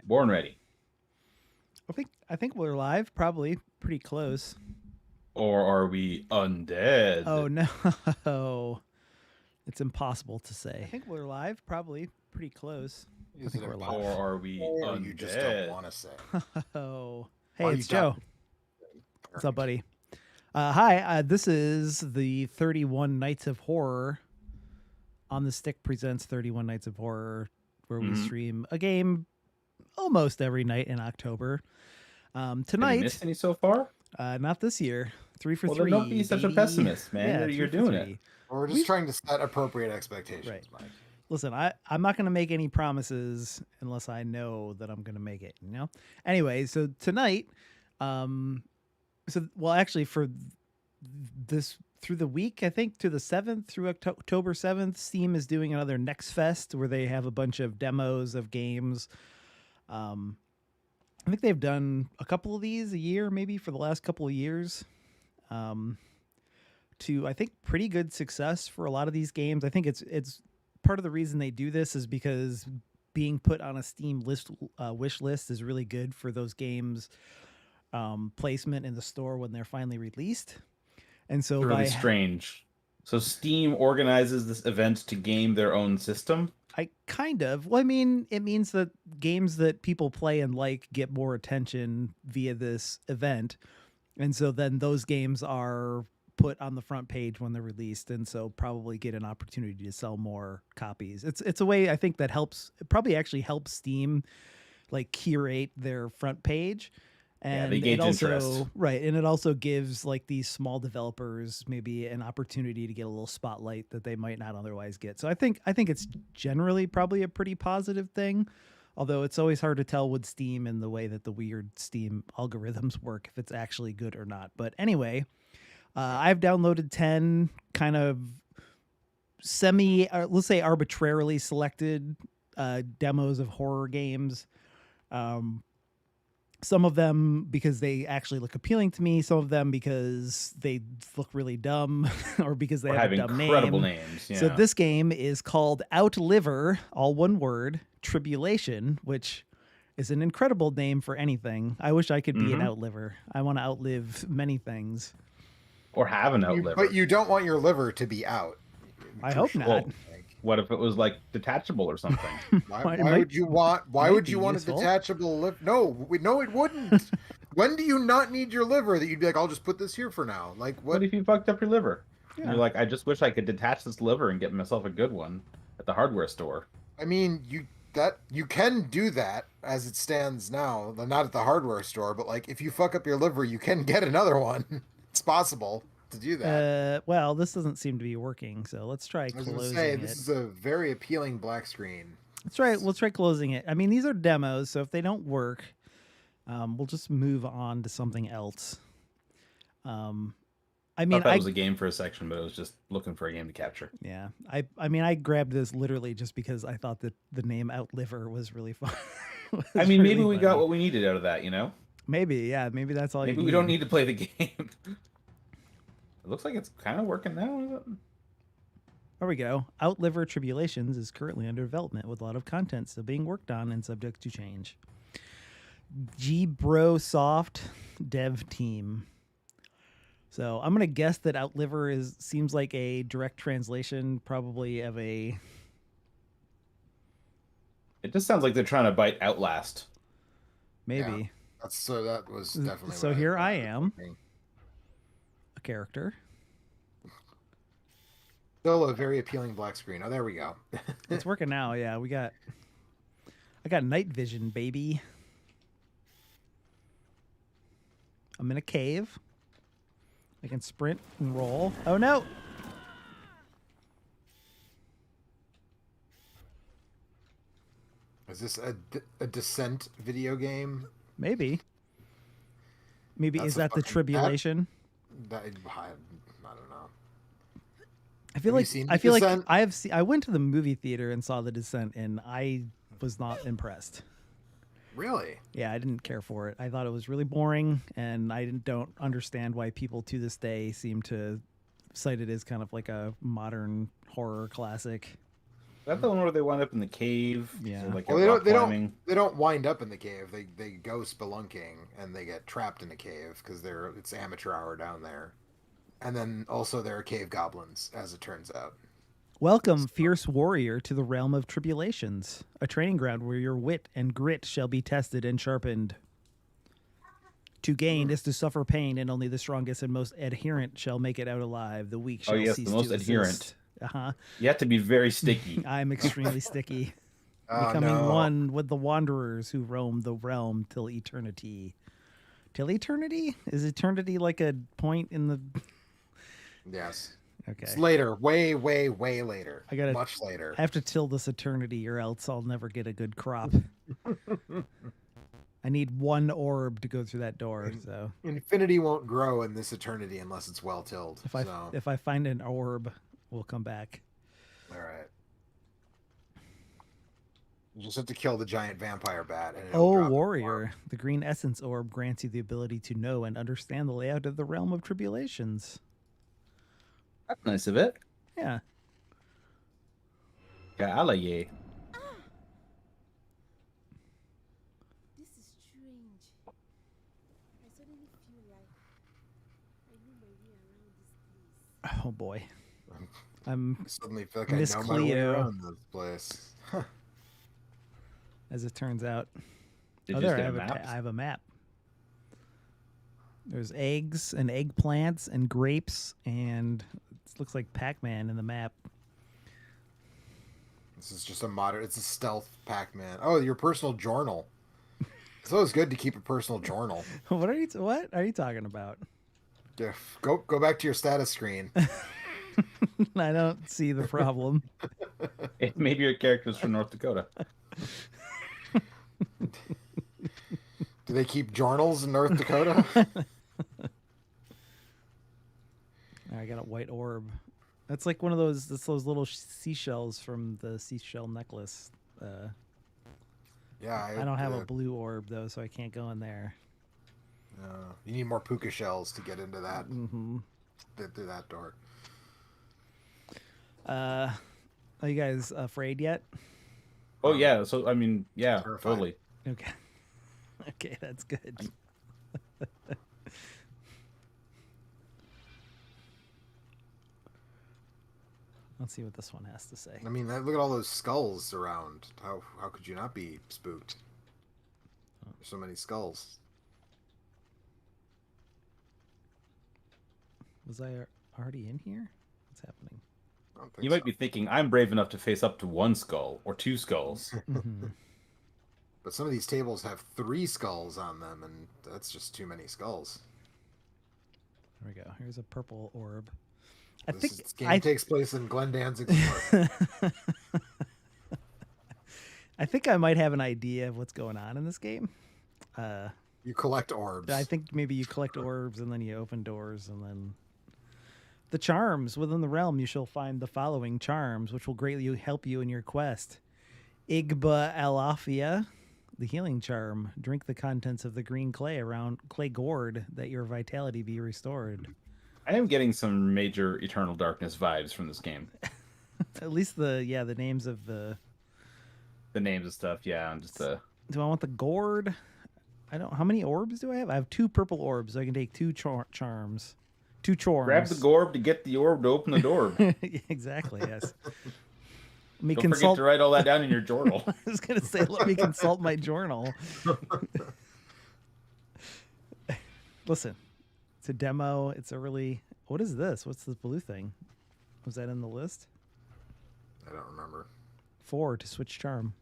Born ready. I think we're live, probably pretty close. Or are we undead? Oh no. It's impossible to say. I think we're live, probably pretty close. I Is it think we're live. Or impossible, are we or you just don't undead? want to say? Oh. Are Hey, you it's Joe. done? What's up, buddy? Hi, this is the 31 Nights of Horror. On the Stick presents 31 Nights of Horror, where we stream a game almost every night in October. Have you Tonight, missed any so far? not this year. 3 for Well, 3. then don't be such a baby. pessimist, man. Yeah, You're 3 for doing it. 3. Or we're just trying to set appropriate expectations, Right. Mike. Listen, I'm not going to make any promises unless I know that I'm going to make it, you know? Anyway, so tonight, actually for this, through the week, I think to the 7th, through October 7th, Steam is doing another Nextfest where they have a bunch of demos of games. I think they've done a couple of these a year, maybe for the last couple of years. To I think pretty good success for a lot of these games. I think it's part of the reason they do this is because being put on a Steam list wish list is really good for those games placement in the store when they're finally released. And so It's really strange. So Steam organizes this event to game their own system? Well, I mean, it means that games that people play and like get more attention via this event. And so then those games are put on the front page when they're released, and so probably get an opportunity to sell more copies. It's a way I think that helps. It probably actually helps Steam like curate their front page, and they gauge it also interest. right, and it also gives like these small developers maybe an opportunity to get a little spotlight that they might not otherwise get. So I think it's generally probably a pretty positive thing. Although it's always hard to tell with Steam and the way that the weird Steam algorithms work if it's actually good or not. But anyway, I've downloaded 10 kind of let's say arbitrarily selected demos of horror games. Some of them because they actually look appealing to me. Some of them because they look really dumb or because they have a dumb incredible name. names. Yeah. So this game is called Outliver, all one word, Tribulation, which is an incredible name for anything. I wish I could be an outliver. I want to outlive many things. Or have an outliver. But you don't want your liver to be out. I hope not. Well, what if it was like detachable or something? Why would you want? Why would you want a detachable liver? No, it wouldn't. When do you not need your liver that you'd be like, I'll just put this here for now? Like What if you fucked up your liver? Yeah. And you're like, I just wish I could detach this liver and get myself a good one at the hardware store. I mean, you can do that as it stands now. Not at the hardware store, but like if you fuck up your liver, you can get another one. It's possible to do that. Well, this doesn't seem to be working, so let's try I was closing gonna say it. this is a very appealing black screen. Let's try closing it. I mean, these are demos, so if they don't work, we'll just move on to something else. I mean, I thought it was a game for a section, but it was just looking for a game to capture. Yeah, I mean, I grabbed this literally just because I thought that the name Outliver was really fun. I mean, maybe we got what we needed out of that, you know? Maybe, yeah, maybe that's all. Maybe we don't need to play the game. It looks like it's kind of working now. Is it? There we go. Outliver Tribulations is currently under development with a lot of content still being worked on and subject to change. Gbrosoft dev team. So I'm gonna guess that Outliver seems like a direct translation, probably of a. It just sounds like they're trying to bite Outlast. Maybe. Yeah, that was definitely. So here I am, a character. Still a very appealing black screen. Oh, there we go. It's working now. Yeah, I got night vision, baby. I'm in a cave. I can sprint and roll. Oh no! Is this a Descent video game? Maybe. Maybe That's is that the Tribulation? I don't know. I feel Have you like seen I went to the movie theater and saw The Descent, and I was not impressed. Really? Yeah, I didn't care for it. I thought it was really boring, and I don't understand why people to this day seem to cite it as kind of like a modern horror classic. that the one where they wind up in the cave? Yeah. So, like, Well, at rock climbing? they don't wind up in the cave. They go spelunking and they get trapped in a cave because it's amateur hour down there. And then also there are cave goblins, as it turns out. Welcome, fierce warrior, to the realm of tribulations, a training ground where your wit and grit shall be tested and sharpened. To gain is to suffer pain, and only the strongest and most adherent shall make it out alive. The weak shall Oh, yes, cease the most to adherent. assist. Uh-huh. You have to be very sticky. I'm extremely sticky. Oh, Becoming no. one with the wanderers who roam the realm till eternity. Till eternity? Is eternity like a point in the... Yes. Okay. It's later. Way, way, way later. I gotta- Much later. I have to till this eternity or else I'll never get a good crop. I need one orb to go through that door, so... Infinity won't grow in this eternity unless it's well tilled. If I find an orb, we'll come back. All right. You just have to kill the giant vampire bat. And it'll Oh, drop warrior. The green essence orb grants you the ability to know and understand the layout of the realm of tribulations. That's nice of it. Yeah. Yeah, I like it. This is strange. I suddenly feel like I know my way around this place. Oh, boy. I'm, I suddenly feel like Miss I know my way Cleo. around this place. as it turns out... Did Oh, you just there, get a map? I have a map. There's eggs and eggplants and grapes, and it looks like Pac-Man in the map. This is just it's a stealth Pac-Man. Oh, your personal journal. It's always good to keep a personal journal. What are you talking about? Yeah, go back to your status screen. I don't see the problem. Maybe your character's from North Dakota. Do they keep journals in North Dakota? I got a white orb. That's like one of those. That's those little seashells from the seashell necklace. Yeah, I don't have a blue orb though, so I can't go in there. You need more puka shells to get into that. Mm-hmm. Get through that door. Are you guys afraid yet? Oh, yeah. So, I mean, yeah, Terrified. totally. Okay. Okay, that's good. Let's see what this one has to say. I mean, look at all those skulls around. How could you not be spooked? There's so many skulls. Was I already in here? What's happening? I don't think You might so. be thinking, I'm brave enough to face up to one skull or two skulls. Mhm. But some of these tables have 3 skulls on them, and that's just too many skulls. There we go. Here's a purple orb. I This think game takes place in Glen Danzig's park. I think I might have an idea of what's going on in this game. You collect orbs. I think maybe you collect orbs and then you open doors and then the charms within the realm. You shall find the following charms, which will greatly help you in your quest. Igba Alafia, the healing charm. Drink the contents of the green clay gourd that your vitality be restored. I am getting some major Eternal Darkness vibes from this game. At least the names of the. The names and stuff, yeah. And just Do I want the gourd? How many orbs do I have? I have 2 purple orbs, so I can take 2 charms. 2 charms. grab the gourd to get the orb to open the door. Exactly, yes. Let me Don't forget to write all that down in your journal. I was going to say, let me consult my journal. Listen, it's a demo. It's early. What is this? What's this blue thing? Was that in the list? I don't remember. 4 to switch charm.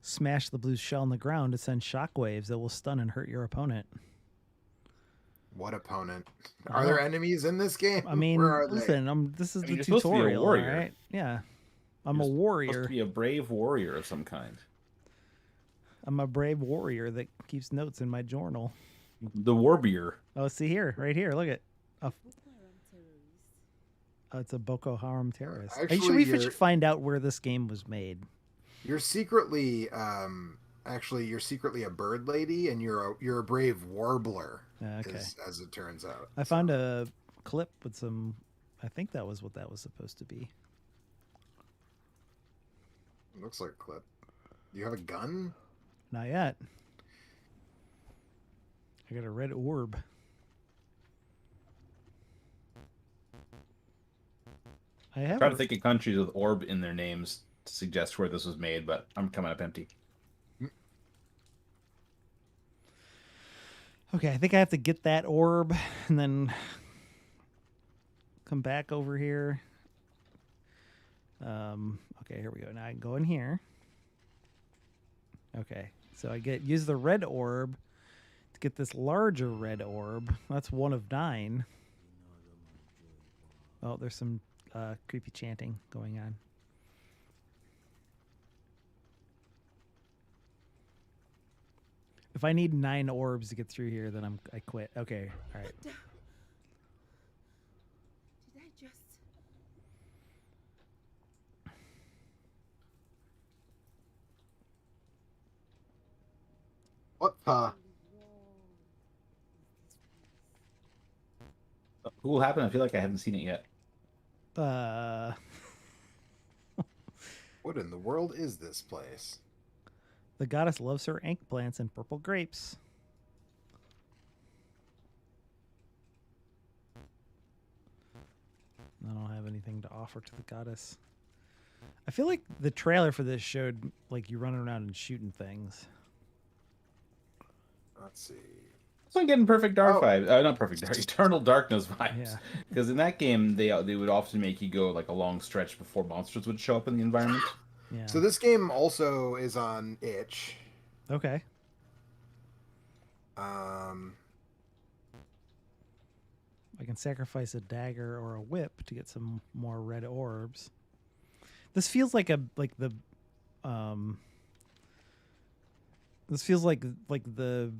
Smash the blue shell on the ground to send shockwaves that will stun and hurt your opponent. What opponent? Are there enemies in this game? I mean, Where are they? listen, this is I mean, the you're supposed to be a tutorial, all warrior. right? Yeah. I'm a You're warrior. Supposed to be a brave warrior of some kind. I'm a brave warrior that keeps notes in my journal. The warrior. Oh, see here, right here. Look at. Oh, Boko Haram terrorists. it's a Boko Haram terrorist. Actually, we you're- should find out where this game was made. You're secretly, you're secretly a bird lady, and you're a brave warbler. Okay. As it turns out. I found a clip with some I think that was what that was supposed to be. Looks like a clip. Do you have a gun? Not yet. I got a red orb. I have Try to think of countries with orb in their names to suggest where this was made, but I'm coming up empty. Okay, I think I have to get that orb and then come back over here. Okay, here we go. Now I can go in here. Okay, so I use the red orb to get this larger red orb. That's 1 of 9. Oh, there's some creepy chanting going on. If I need 9 orbs to get through here, then I quit. Okay, all right. Did I just... What? Who will happen? I feel like I haven't seen it yet. What in the world is this place? The goddess loves her eggplants and purple grapes. I don't have anything to offer to the goddess. I feel like the trailer for this showed like you running around and shooting things. Let's see. It's like getting Perfect Dark Oh. vibes. Not Perfect Dark, Eternal Darkness vibes. Yeah. Because in that game, they would often make you go like a long stretch before monsters would show up in the environment. Yeah. So this game also is on itch. Okay. Um, I can sacrifice a dagger or a whip to get some more red orbs. This feels like this feels like the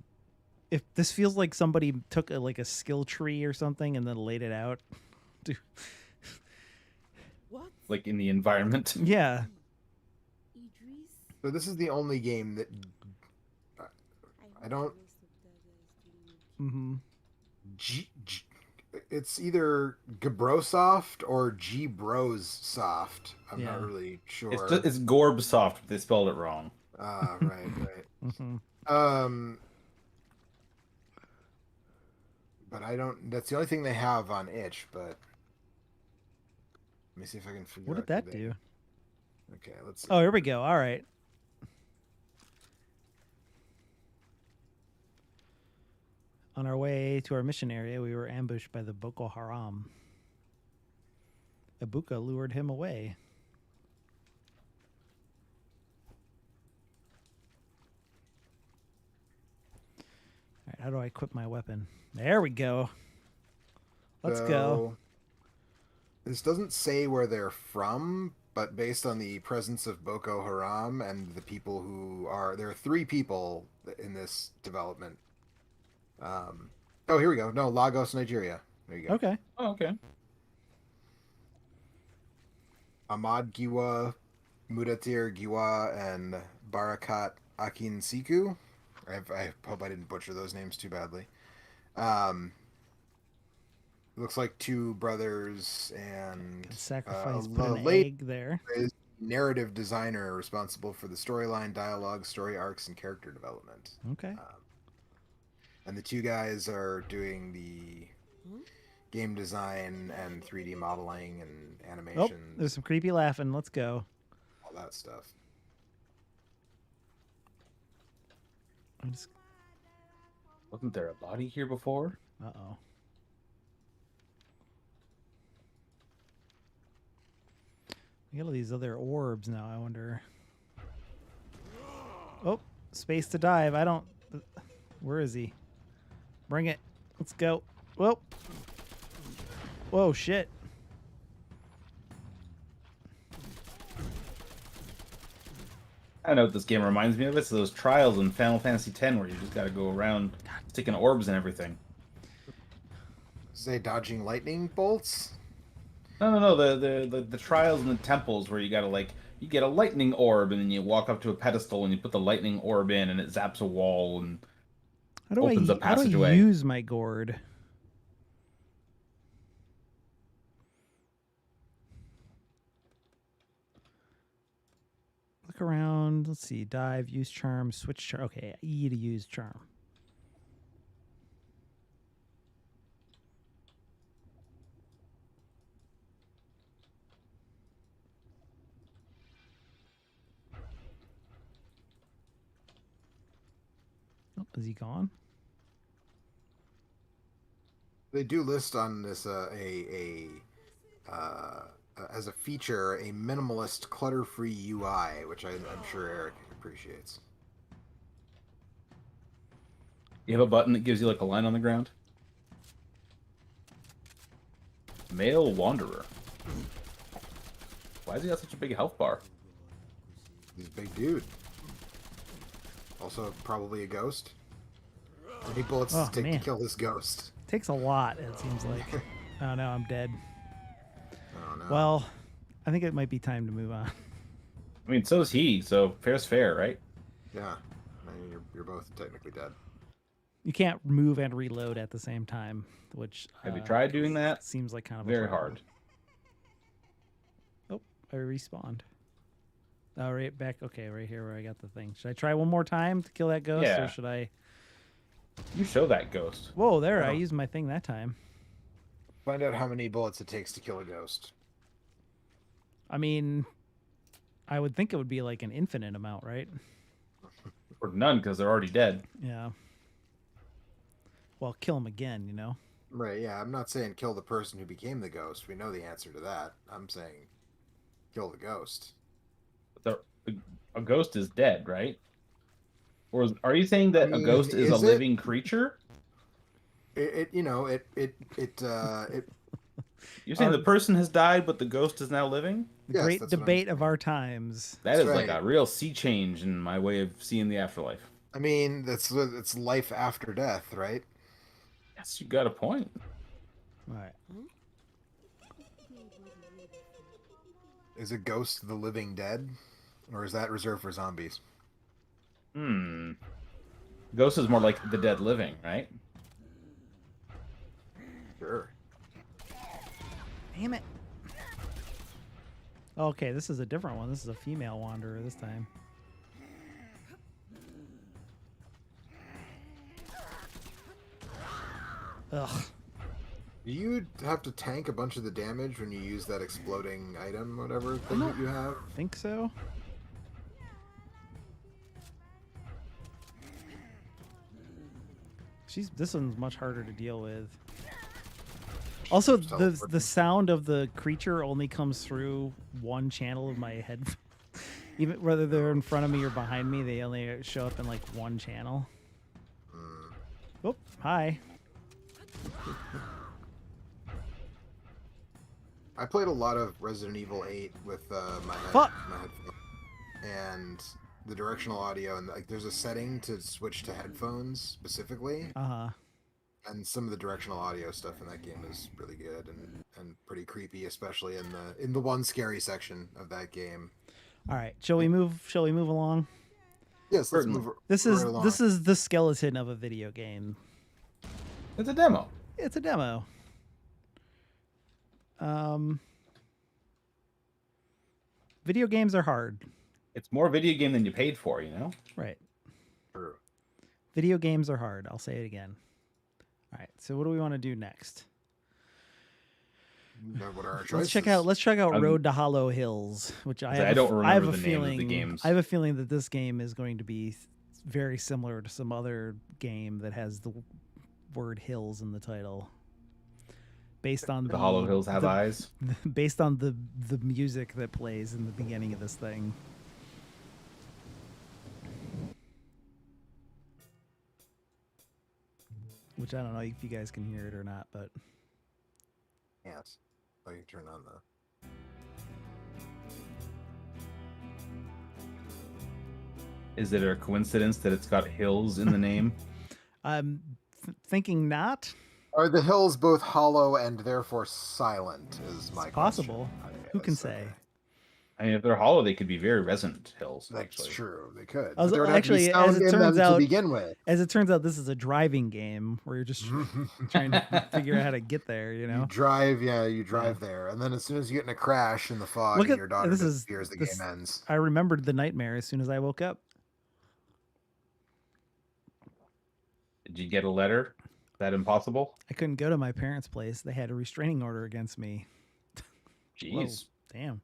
if this feels like somebody took a skill tree or something and then laid it out. What? Like in the environment. Yeah. Idris? so this is the only game that I don't. hope the rest of Dada is doing okay. Mm-hmm. It's either Gabrosoft or Gbrosoft. I'm Yeah. not really sure. It's Gorbsoft, but they spelled it wrong. Right. Mm-hmm. But I don't. That's the only thing they have on itch. But let me see if I can figure. What out did that who they- do? Okay, let's see. Oh, here we go. All right. On our way to our mission area, we were ambushed by the Boko Haram. Ibuka lured him away. All right, how do I equip my weapon? There we go. Let's go. So, this doesn't say where they're from, but based on the presence of Boko Haram and the people who are, there are 3 people in this development. Oh, here we go. No, Lagos, Nigeria. There you go. Okay. Oh, okay. Ahmad Giwa, Mudatir Giwa, and Barakat Akinsiku. I hope I didn't butcher those names too badly. Looks like 2 brothers and Sacrifice, a put an lady egg there. is narrative designer responsible for the storyline, dialogue, story arcs, and character development. Okay. And the 2 guys are doing the game design and 3D modeling and Oh, animation, there's some creepy laughing. Let's go. all that stuff. I just... Wasn't there a body here before? Uh-oh. We got all these other orbs now, I wonder. Oh, space to dive. I don't... Where is he? Bring it. Let's go. Whoa. Whoa, shit. I know what this game reminds me of. It's those trials in Final Fantasy X where you just got to go around sticking orbs and everything. Say dodging lightning bolts? No. The trials in the temples where you got to you get a lightning orb and then you walk up to a pedestal and you put the lightning orb in and it zaps a wall and opens a how do I passageway. use my gourd? around. Let's see. Dive, use charm, switch charm. Okay, E to use charm. Oh, is he gone? They do list on this as a feature a minimalist, clutter-free UI, which I'm sure Eric appreciates. You have a button that gives you like a line on the ground. Male Wanderer. Why has he got such a big health bar? He's a big dude. Also, probably a ghost. How many bullets does it take to kill this ghost? Takes a lot, it seems like. Oh no, I'm dead. Oh no. Well, I think it might be time to move on. I mean, so is he, so fair's fair, right? Yeah. I mean, you're both technically dead. You can't move and reload at the same time, which Have you tried doing that? seems like kind of Very a problem. hard. Oh, I respawned. Oh, right back. Okay, right here where I got the thing. Should I try one more time to kill that ghost, Yeah. or should I? You show that ghost. Whoa, there! I Oh. used my thing that time. Find out how many bullets it takes to kill a ghost. I mean, I would think it would be like an infinite amount, right? Or none, because they're already dead. Yeah. Well, kill him again, you know. Right, yeah. I'm not saying kill the person who became the ghost. We know the answer to that. I'm saying kill the ghost. A ghost is dead, right? Or are you saying that I mean, a ghost is a is it? living creature? It You're saying the person has died, but the ghost is now living? The Yes, great that's what I'm debate of our times. That That's is like right. a real sea change in my way of seeing the afterlife. I mean, it's life after death, right? Yes, you got a point. All right. Is a ghost the living dead? Or is that reserved for zombies? Ghost is more like the dead living, right? Sure. Damn it. Okay, this is a different one. This is a female wanderer this time. Ugh. Do you have to tank a bunch of the damage when you use that exploding item, whatever thing that you have? Think so? This one's much harder to deal with. Also, the sound of the creature only comes through one channel of my head. Even whether they're in front of me or behind me, they only show up in like one channel. Oh, hi. I played a lot of Resident Evil 8 with my headphones, and the directional audio, and like there's a setting to switch to headphones specifically. Uh-huh. And some of the directional audio stuff in that game is really good and pretty creepy, especially in the one scary section of that game. All right, shall we move along? Yes, let's Certainly. move. This right is along. this is the skeleton of a video game. It's a demo. It's a demo. Video games are hard. It's more video game than you paid for, you know? Right. True. Video games are hard. I'll say it again. All right. So what do we want to do next? What are our choices? Let's check out Road to Hollow Hills, which I don't remember I have a the name feeling of the games. I have a feeling that this game is going to be very similar to some other game that has the word hills in the title. Based on The Hollow Hills have eyes. Based on the music that plays in the beginning of this thing. Which I don't know if you guys can hear it or not, but Yes. Oh, you can turn on the. Is it a coincidence that it's got hills in the name? I'm thinking not. Are the hills both hollow and therefore silent? Is my It's possible. question. Who can Yes, say? okay. I mean, if they're hollow, they could be very resonant hills. That's Actually, true. They could. Also, But there would have to be actually, sound as it in turns them to out, begin with. As it turns out, this is a driving game where you're just trying to figure out how to get there. You know, You drive there, and then as soon as you get in a crash in the fog Look and at your daughter this disappears, the this, game ends. I remembered the nightmare as soon as I woke up. did you get a letter? Is that impossible? I couldn't go to my parents' place. They had a restraining order against me. Whoa, Jeez, damn.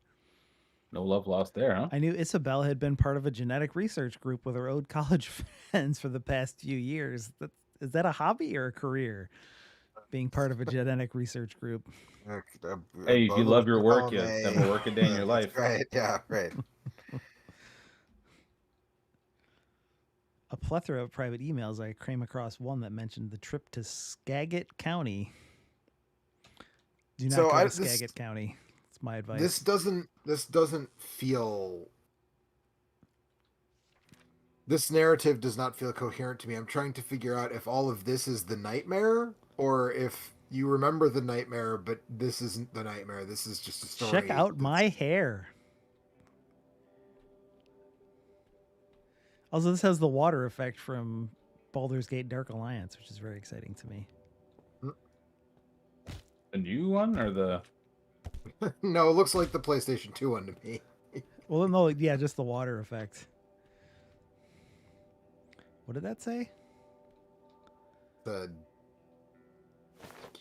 no love lost there, huh? I knew Isabel had been part of a genetic research group with her old college friends for the past few years. Is that a hobby or a career? Being part of a genetic research group. Hey, if you love your work, you never work a day in your life. Right? Yeah, right. A plethora of private emails. I came across one that mentioned the trip to Skagit County. Do not go to Skagit County. That's my advice. This doesn't feel. This narrative does not feel coherent to me. I'm trying to figure out if all of this is the nightmare, or if you remember the nightmare, but this isn't the nightmare. This is just a story. Check out my hair. Also, this has the water effect from Baldur's Gate Dark Alliance, which is very exciting to me. The new one or the? No, it looks like the PlayStation 2 one to me. Well, no, yeah, just the water effect. What did that say? The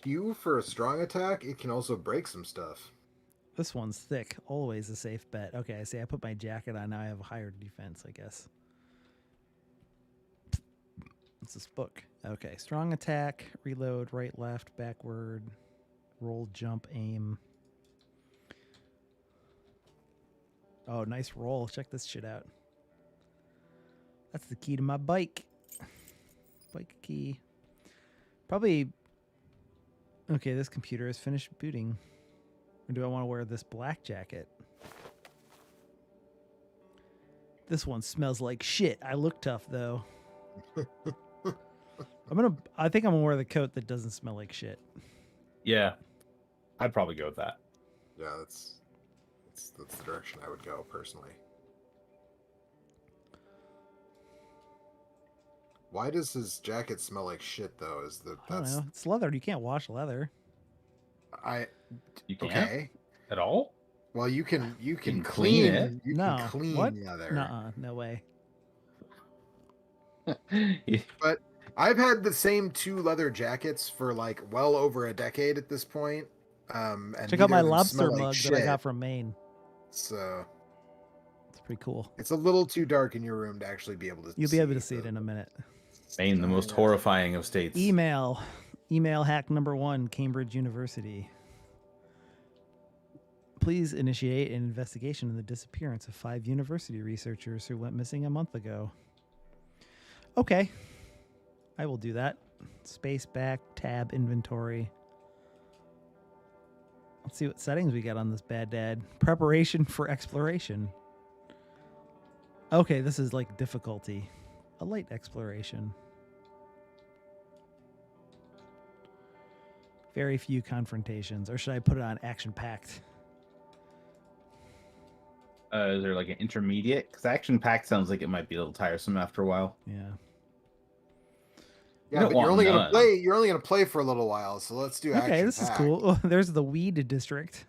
Q for a strong attack, it can also break some stuff. This one's thick. Always a safe bet. Okay, I see. I put my jacket on. Now I have a higher defense, I guess. What's this book? Okay, strong attack, reload, right, left, backward, roll, jump, aim. Oh, nice roll. Check this shit out. That's the key to my bike. Bike key. Probably. Okay, this computer has finished booting. Or do I want to wear this black jacket? This one smells like shit. I look tough though. I think I'm gonna wear the coat that doesn't smell like shit. Yeah, I'd probably go with that. Yeah, that's the direction I would go personally. Why does his jacket smell like shit though? I don't know. It's leather. You can't wash leather. You can't okay. at all. Well, you can can clean clean it. it. You No. can clean What? leather. Nuh-uh. No way. But I've had the same 2 leather jackets for like well over a decade at this point. And Check out my neither of them lobster smell like mug that I shit. got from Maine. So It's pretty cool. it's a little too dark in your room to actually be able to. You'll be able to see it in a minute. Maine, the most horrifying of states. Email hack number 1, Cambridge University. Please initiate an investigation into the disappearance of 5 university researchers who went missing a month ago. Okay. I will do that. Space back, tab, inventory. Let's see what settings we got on this bad dad. Preparation for exploration. Okay, this is like difficulty. A light exploration. Very few confrontations. Or should I put it on action-packed? Is there like an intermediate? Because action packed sounds like it might be a little tiresome after a while. Yeah. Yeah, don't but you're want only gonna none. play. You're only gonna play for a little while, so let's do action. Okay, this is cool. Oh, there's the weed district.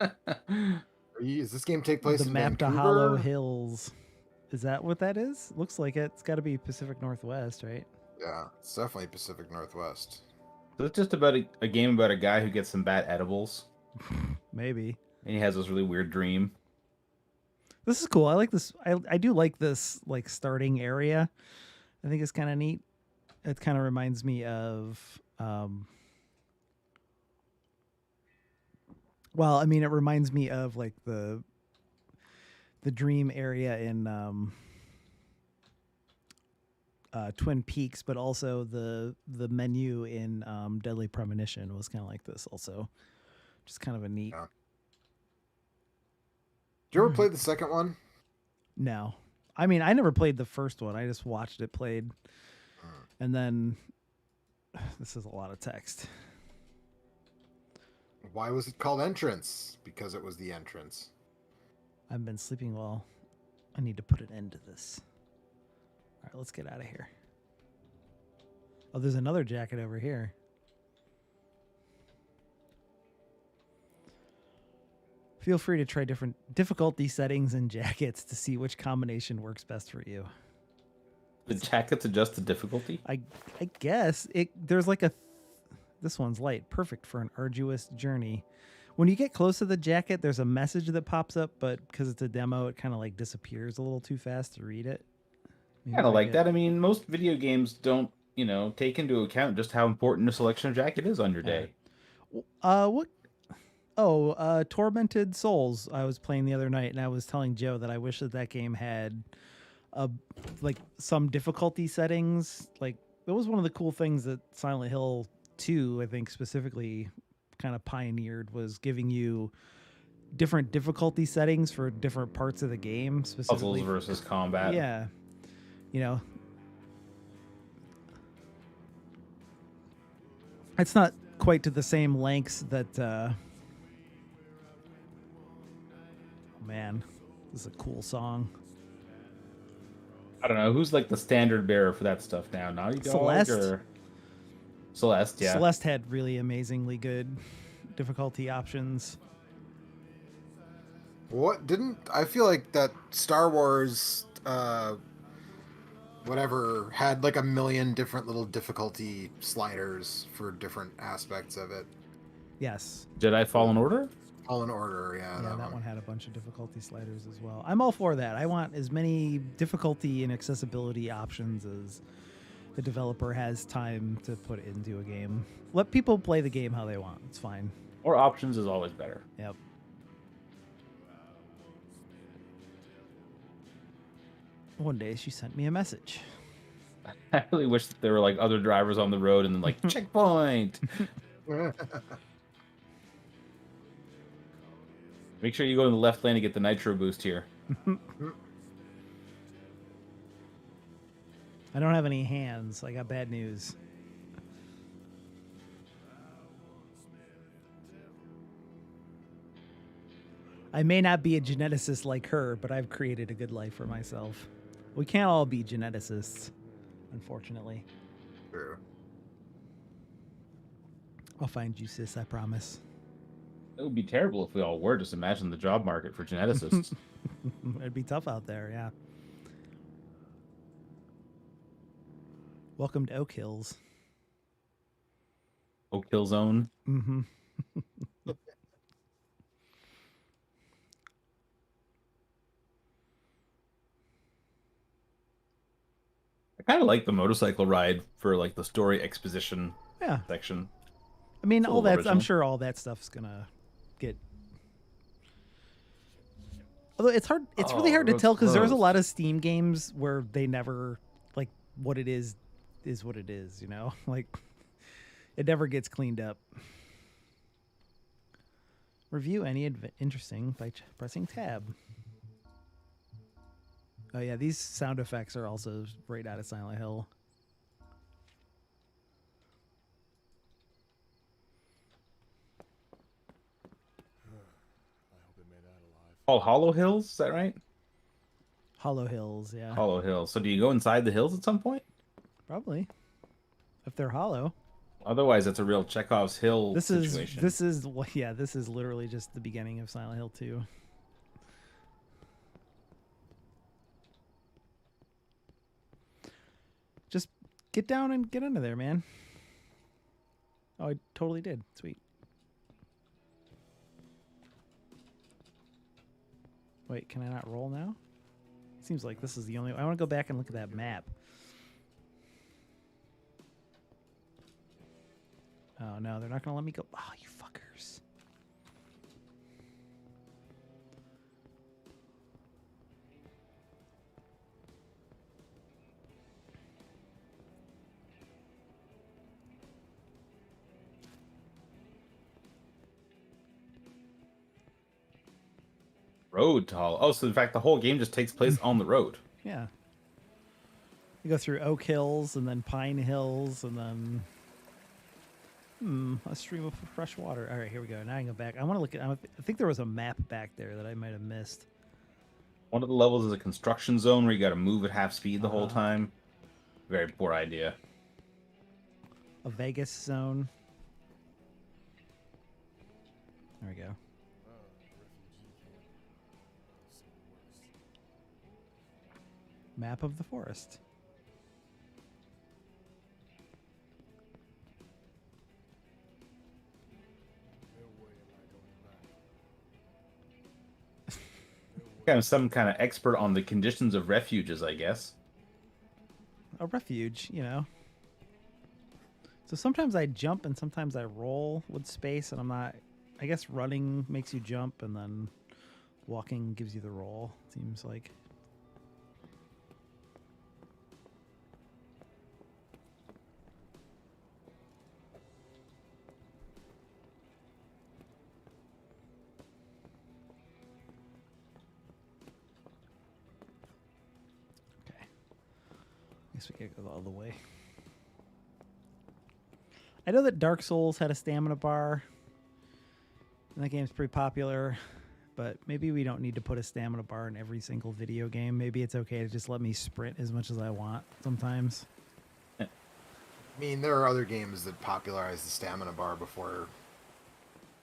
Does this game take place The in map to Vancouver? Hollow Hills. Is that what that is? Looks like it. It's got to be Pacific Northwest, right? Yeah, it's definitely Pacific Northwest. So it's just about a game about a guy who gets some bad edibles, Maybe. and he has this really weird dream. This is cool. I like this. I do like this like starting area. I think it's kind of neat. It kind of reminds me of well, I mean it reminds me of like the dream area in Twin Peaks, but also the menu in Deadly Premonition was kind of like this also. Just kind of a neat. Yeah. Did you ever play the second one? No. I mean, I never played the first one. I just watched it played. And then this is a lot of text. Why was it called Entrance? Because it was the entrance. I've been sleeping well. I need to put an end to this. All right, let's get out of here. Oh, there's another jacket over here. Feel free to try different difficulty settings and jackets to see which combination works best for you. The jackets adjust the difficulty? I guess there's like this one's light, perfect for an arduous journey. When you get close to the jacket, there's a message that pops up, but because it's a demo, it kind of like disappears a little too fast to read it. Kind of like that. I mean, most video games don't, take into account just how important the selection of jacket is on your day. What? Oh, Tormented Souls. I was playing the other night, and I was telling Joe that I wish that game had, like some difficulty settings. Like that was one of the cool things that Silent Hill 2, I think specifically, kind of pioneered, was giving you different difficulty settings for different parts of the game, specifically Puzzles versus combat. Yeah, it's not quite to the same lengths that. Man, this is a cool song. I don't know who's like the standard bearer for that stuff now. Naughty Dog Celeste. or Celeste? Yeah, Celeste had really amazingly good difficulty options. What didn't I feel like that Star Wars whatever had like a million different little difficulty sliders for different aspects of it. Yes. Jedi Fallen Order. Fallen Order, Yeah, that one had a bunch of difficulty sliders as well. I'm all for that. I want as many difficulty and accessibility options as the developer has time to put into a game. Let people play the game how they want. It's fine. More options is always better. Yep. One day she sent me a message. I really wish that there were like other drivers on the road and then like checkpoint. Make sure you go in the left lane to get the nitro boost here. I don't have any hands. I got bad news. I may not be a geneticist like her, but I've created a good life for myself. We can't all be geneticists, unfortunately. True. I'll find you, sis, I promise. It would be terrible if we all were. Just imagine the job market for geneticists. It'd be tough out there, yeah. Welcome to Oak Hills. Oak Hill Zone. Mm-hmm. I kind of like the motorcycle ride for like the story exposition Yeah. section. I mean, It's a all little that. I'm original. sure all that stuff's gonna get. Although it's hard. It's really hard to road's tell because there's a closed. lot of Steam games where they never like what it is what it is. Like it never gets cleaned up. Review any interesting by pressing tab. Oh yeah, these sound effects are also right out of Silent Hill. Oh, Hollow Hills, is that right? Hollow Hills, yeah, Hollow Hills. So do you go inside the hills at some point? probably. If they're hollow. Otherwise, that's a real Chekhov's Hill This situation. this is literally just the beginning of Silent Hill 2. Just get down and get under there, man. Oh, I totally did. Sweet. Wait, can I not roll now? Seems like this is the only. I want to go back and look at that map. Oh no, they're not gonna let me go. Oh, you fuckers. Road to Hollow. Oh, so in fact, the whole game just takes place on the road. Yeah. You go through Oak Hills and then Pine Hills and then A stream of fresh water. All right, here we go. Now I can go back. I want to look at. I think there was a map back there that I might have missed. One of the levels is a construction zone where you got to move at half speed the whole time. Very poor idea. A Vegas zone. There we go. Map of the forest. Kind of some kind of expert on the conditions of refuges, I guess. A refuge, you know. So sometimes I jump and sometimes I roll with space, and I'm not. I guess running makes you jump, and then walking gives you the roll. Seems like. Guess we gotta go all the way. I know that Dark Souls had a stamina bar. And that game's pretty popular, but maybe we don't need to put a stamina bar in every single video game. Maybe it's okay to just let me sprint as much as I want sometimes. I mean, there are other games that popularized the stamina bar before.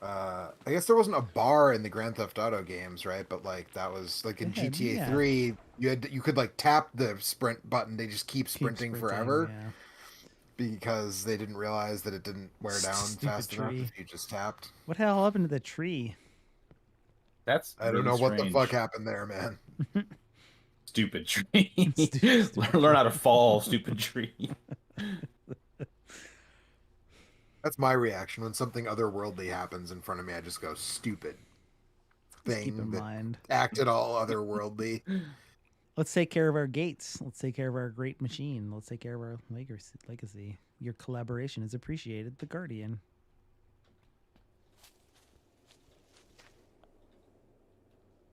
I guess there wasn't a bar in the Grand Theft Auto games, right? But like that was like in GTA 3, you could like tap the sprint button. They just keep sprinting forever because they didn't realize that it didn't wear down fast enough if you just tapped. What the hell happened to the tree? That's I don't know what the fuck happened there, man. Stupid tree. Learn how to fall, stupid tree. That's my reaction when something otherworldly happens in front of me. I just go, stupid thing keep in that mind. acted all otherworldly. Let's take care of our gates. Let's take care of our great machine. Let's take care of our legacy. Your collaboration is appreciated. The Guardian.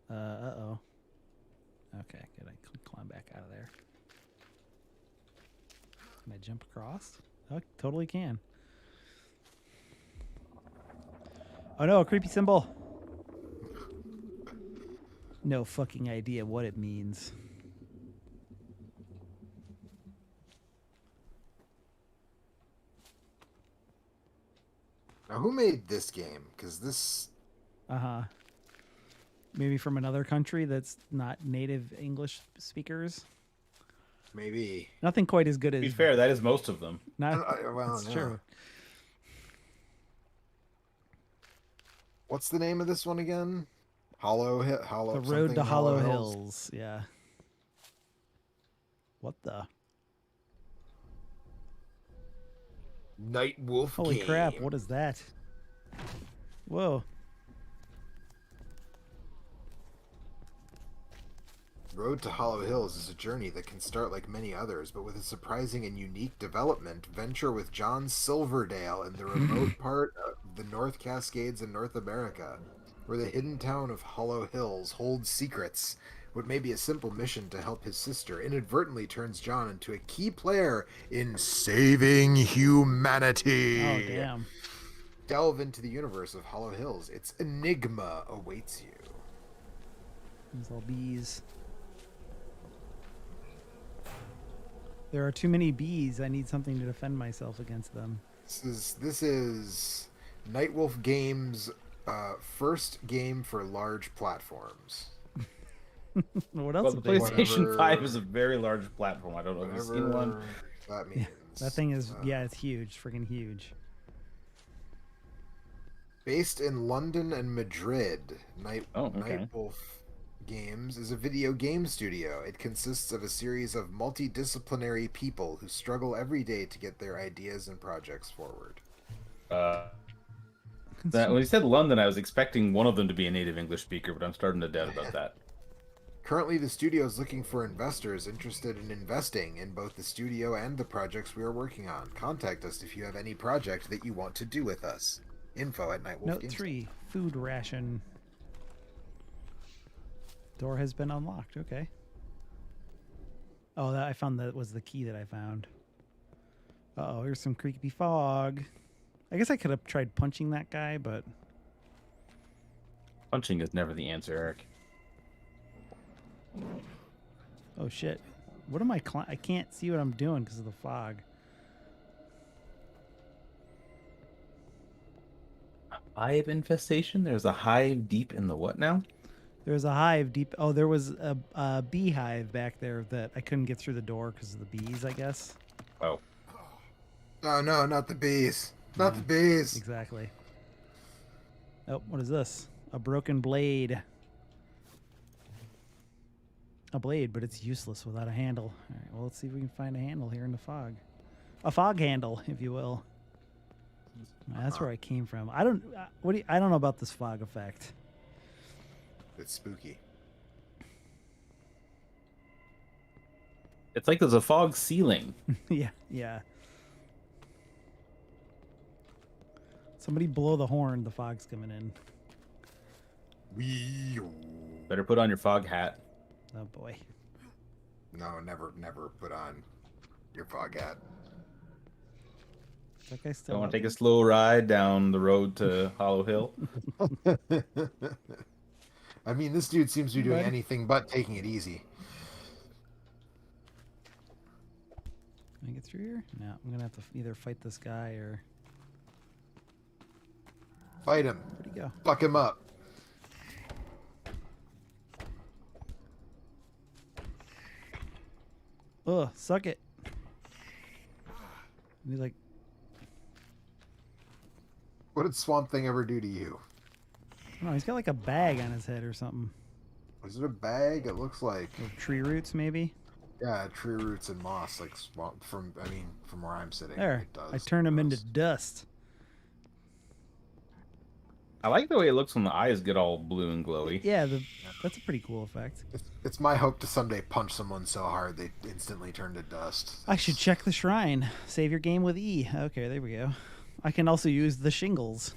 Uh-oh. Okay, good. I can climb back out of there. Can I jump across? Oh, totally can. Oh no, a creepy symbol. No fucking idea what it means. Now, who made this game? Because this... Maybe from another country that's not native English speakers. Maybe. Nothing quite as good as... To be fair, that is most of them. Not, well, that's no. true. What's the name of this one again? Hollow The Road to Hollow Hills. Yeah. What the? Night Wolf Holy game. crap, what is that? Whoa. Road to Hollow Hills is a journey that can start like many others, but with a surprising and unique development. Venture with John Silverdale in the remote part of the North Cascades in North America, where the hidden town of Hollow Hills holds secrets. What may be a simple mission to help his sister inadvertently turns John into a key player in saving humanity. Oh, damn. Delve into the universe of Hollow Hills. Its enigma awaits you. These all bees. There are too many bees. I need something to defend myself against them. This is Nightwolf Games' first game for large platforms. What else? Well, the have they PlayStation done? 5 is a very large platform. I don't know if you've seen one. Whatever that means. That thing is, yeah, it's huge. Freaking huge. Based in London and Madrid, Nightwolf Games is a video game studio. It consists of a series of multidisciplinary people who struggle every day to get their ideas and projects forward. When you said London, I was expecting one of them to be a native English speaker, but I'm starting to doubt about that. Currently, the studio is looking for investors interested in investing in both the studio and the projects we are working on. Contact us if you have any project that you want to do with us. Info@Nightwolf Note Games. 3, food ration. Door has been unlocked. Okay. Oh, I found that was the key that I found. Uh-oh, here's some creepy fog. I guess I could have tried punching that guy, but Punching is never the answer, Eric. oh shit! What am I? I can't see what I'm doing because of the fog. Hive infestation? There's a hive deep in the what now? There's a hive deep. Oh, there was a beehive back there that I couldn't get through the door because of the bees, I guess. Oh. Oh no, not the bees. Not the bees. Exactly. Oh, what is this? A broken blade. A blade, but it's useless without a handle. All right, well, let's see if we can find a handle here in the fog. A fog handle, if you will. That's where I came from. I don't. I don't know about this fog effect. It's spooky. It's like there's a fog ceiling. Yeah. Somebody blow the horn. The fog's coming in. Better put on your fog hat. Oh boy. No, never put on your fog hat. Is that guy still Don't want up? to take a slow ride down the road to Hollow Hill. I mean, this dude seems to be doing Buddy? anything but taking it easy. Can I get through here? No, I'm gonna have to either fight this guy or Fight him. where'd he go? Fuck him up. Ugh, suck it. And he's like, What did Swamp Thing ever do to you? no, he's got like a bag on his head or something. Was it a bag? It looks like, Or tree roots, maybe. yeah, tree roots and moss, like swamp from where I'm sitting. There, it does. I turned him It into does. dust. I like the way it looks when the eyes get all blue and glowy. Yeah, that's a pretty cool effect. It's my hope to someday punch someone so hard they instantly turn to dust. I should check the shrine. Save your game with E. Okay, there we go. I can also use the shingles.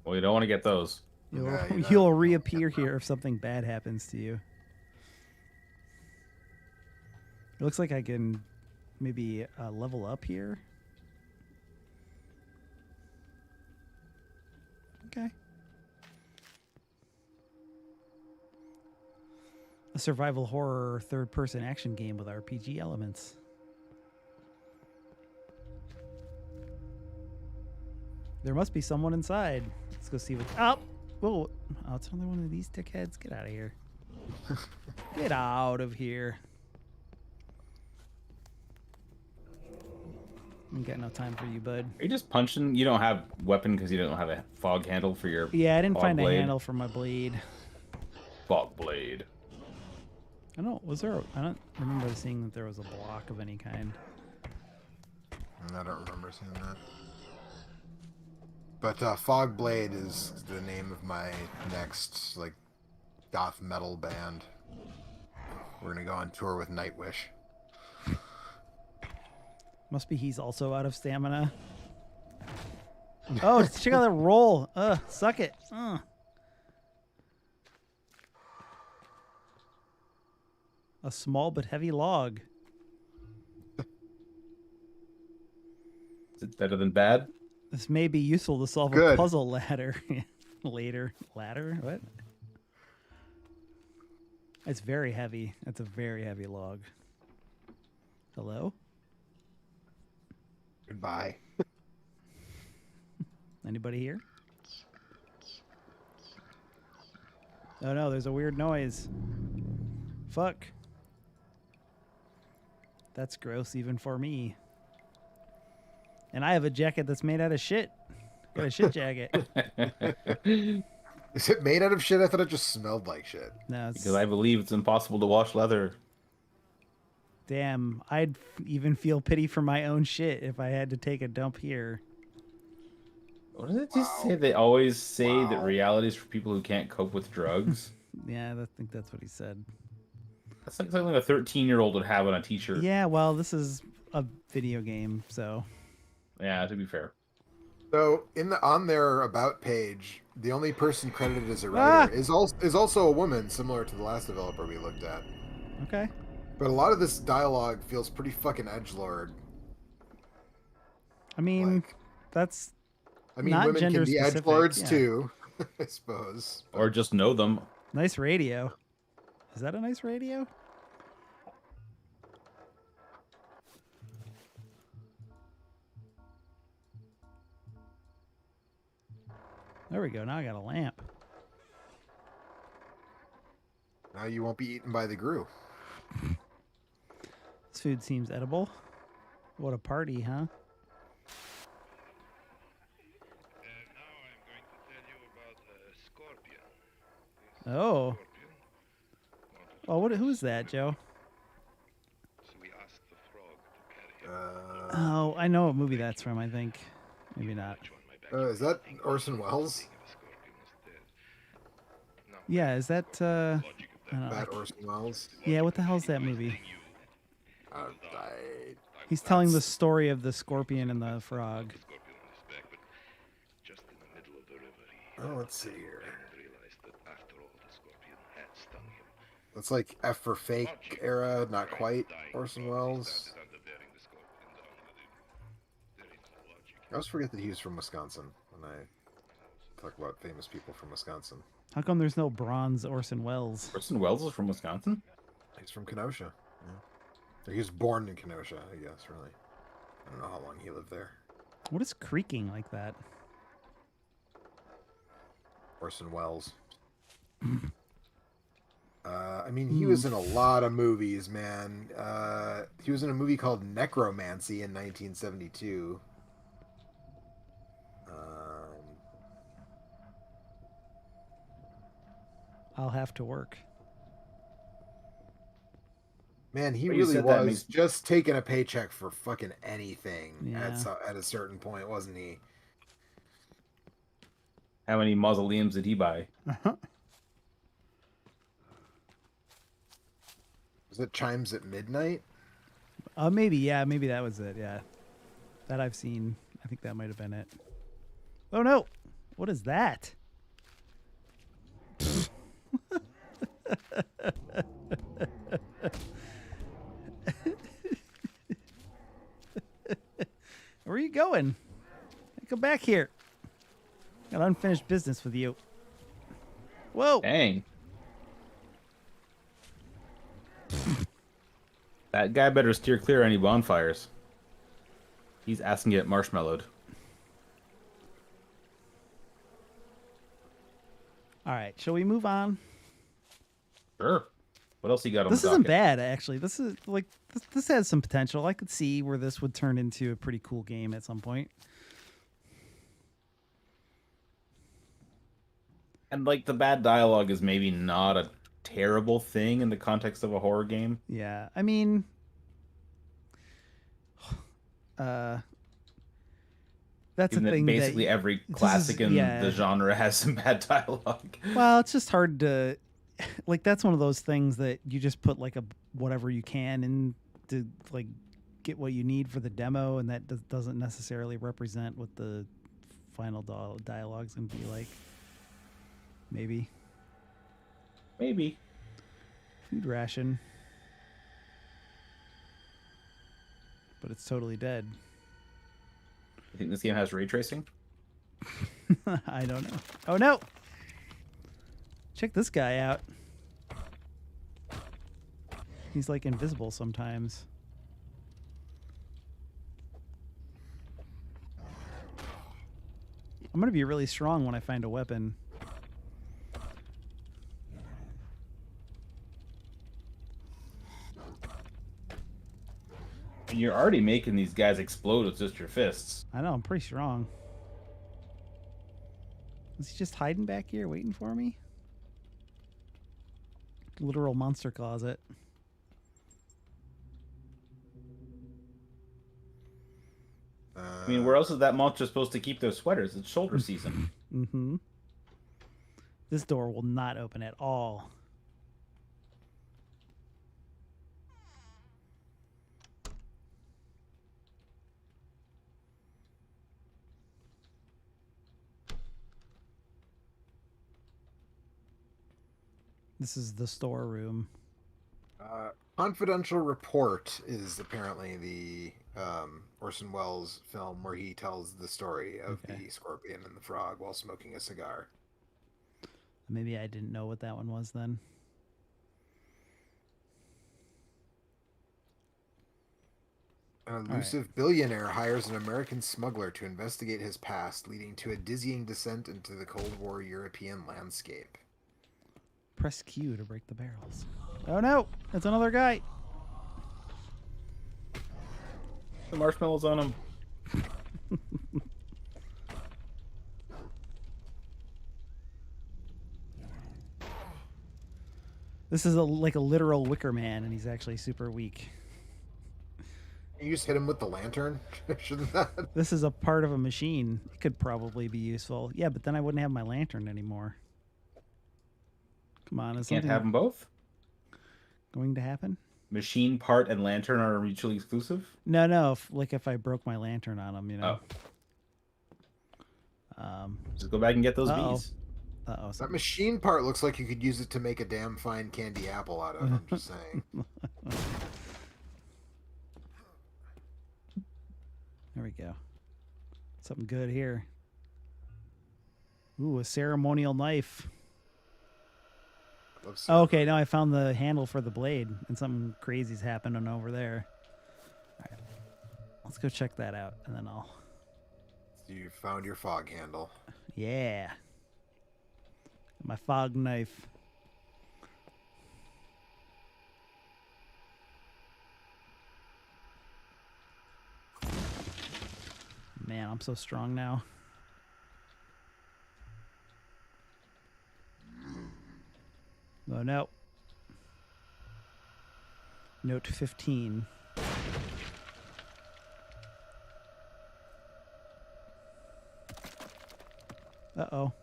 Well, you don't want to get those. You'll, Yeah, you you'll don't- reappear here if something bad happens to you. It looks like I can maybe level up here. Okay. A survival horror third-person action game with RPG elements. There must be someone inside. Let's go see what. Oh, whoa! Oh, it's only one of these dickheads. Get out of here! Get out of here! I got no time for you, bud. Are you just punching? You don't have weapon because you don't have a fog handle for your Yeah, I didn't fog find blade? a handle for my blade. Fog blade. I don't. Was there? I don't remember seeing that there was a block of any kind. I don't remember seeing that. But Fog Blade is the name of my next like goth metal band. We're gonna go on tour with Nightwish. Must be he's also out of stamina. Oh, check out that roll. Suck it. A small but heavy log. Is it better than bad? This may be useful to solve a Good. puzzle ladder later. Ladder? What? It's very heavy. That's a very heavy log. Hello? Goodbye. Anybody here? Oh no, there's a weird noise. Fuck. That's gross even for me. And I have a jacket that's made out of shit. Got a shit jacket. Is it made out of shit? I thought it just smelled like shit. No, it's Because I believe it's impossible to wash leather. damn. I'd even feel pity for my own shit if I had to take a dump here. What does it just say? They always say that reality is for people who can't cope with drugs. Yeah, I think that's what he said. That's like something a 13-year-old would have on a t-shirt. Yeah, well, this is a video game, so Yeah, to be fair. So on their about page, the only person credited as a writer is also a woman, similar to the last developer we looked at. okay. But a lot of this dialogue feels pretty fucking edgelord. I mean, Like, that's I mean, not women can gender be specific, edgelords yeah. too, I suppose. Or just know them. nice radio. Is that a nice radio? There we go. Now I got a lamp. Now you won't be eaten by the Gru. This food seems edible. What a party, huh? And now I'm going to tell you about Scorpion. This Oh. Scorpion wanted to Oh, what? cross Who is that, the Joe? river. So we asked the frog to carry him. Oh, I know what movie that's from. I think. Maybe not. Much on my back. Is that Orson Welles? Thinking the scorpion was dead. No, Yeah, is that? logic of I don't know. That Orson Welles? Yeah, what the hell's that movie? I He's telling the story of the scorpion and the frog. the scorpion on his back, but just in the middle of the river, he Oh, let's see here. realized that after all, the scorpion had stung him. That's like F for Fake era, not quite Orson Welles. Started underbearing the scorpion down with him. There is no logic. I always forget that he was from Wisconsin when I talk about famous people from Wisconsin. How come there's no bronze Orson Welles? Orson Welles is from Wisconsin? He's from Kenosha. Yeah. He was born in Kenosha, I guess, really. I don't know how long he lived there. What is creaking like that? Orson Welles. I mean, he was in a lot of movies, man. He was in a movie called Necromancy in 1972. I'll have to work. Man, he But you really said that was makes- just taking a paycheck for fucking anything Yeah. at a certain point, wasn't he? How many mausoleums did he buy? Was it Chimes at Midnight? Maybe, yeah, maybe that was it, yeah. That I've seen. I think that might have been it. Oh no! What is that? Where are you going? Come back here. Got unfinished business with you. Whoa! Dang. That guy better steer clear of any bonfires. He's asking to get marshmallowed. All right, shall we move on? Sure. What else you got on This the isn't docket? bad, actually. This is like this has some potential. I could see where this would turn into a pretty cool game at some point. And like the bad dialogue is maybe not a terrible thing in the context of a horror game. Yeah, I mean, that's Given the that thing. basically every this classic is- in yeah. the genre has some bad dialogue. Well, it's just hard to, like, that's one of those things that you just put like a whatever you can in to like get what you need for the demo, and that doesn't necessarily represent what the final dialogue's gonna be like. Maybe Maybe. food ration, but it's totally dead. You think this game has ray tracing? I don't know. Oh no! Check this guy out. He's like invisible sometimes. I'm gonna be really strong when I find a weapon. And you're already making these guys explode with just your fists. I know, I'm pretty strong. Is he just hiding back here waiting for me? Literal monster closet. I mean, where else is that monster supposed to keep their sweaters? It's shoulder season. Mm-hmm. This door will not open at all. This is the storeroom. Confidential report is apparently the Orson Welles film where he tells the story of Okay. the scorpion and the frog while smoking a cigar. Maybe I didn't know what that one was then. An elusive billionaire hires an American smuggler to investigate his past, leading to a dizzying descent into the Cold War European landscape. Press Q to break the barrels. Oh no! It's another guy! The marshmallows on him. This is like a literal Wicker Man, and he's actually super weak. You just hit him with the lantern? Shouldn't that? This is a part of a machine. It could probably be useful. Yeah, but then I wouldn't have my lantern anymore. Come on, is Can't something have them both? going to happen? Machine part and lantern are mutually exclusive? No. If I broke my lantern on him, Just go back and get those Uh-oh. bees. Uh-oh. That machine part looks like you could use it to make a damn fine candy apple out of. I'm just saying. There we go. Something good here. Ooh, a ceremonial knife. Love Oh, okay, now I found the handle for the blade, and something crazy's happening over there. All right. Let's go check that out, and then I'll... You found your fog handle. Yeah. My fog knife. Man, I'm so strong now. Oh, no. Note 15. Uh-oh.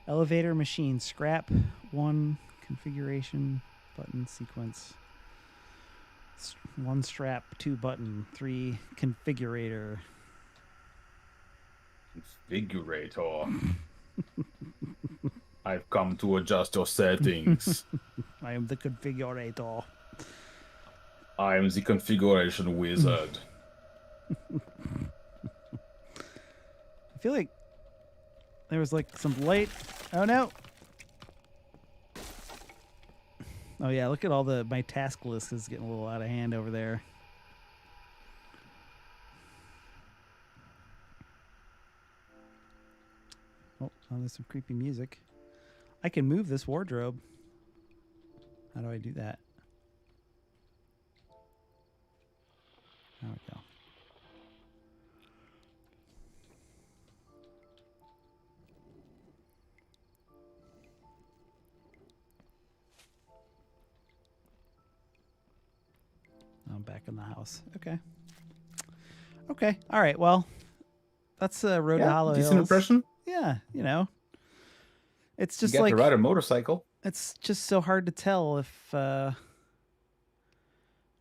Elevator machine. Scrap 1. Configuration. Button sequence. 1 strap. 2 button. 3 configurator. Configurator. I've come to adjust your settings. I am the configurator. I am the configuration wizard. I feel like there was like some light. Oh no. Oh yeah, look at all my task list is getting a little out of hand over there. Oh, there's some creepy music. I can move this wardrobe. How do I do that? There we go. I'm back in the house. Okay. Okay. All right. Well, that's Road to Hollow decent Hills. impression. Yeah. It's just You got like to ride a motorcycle. it's just so hard to tell if what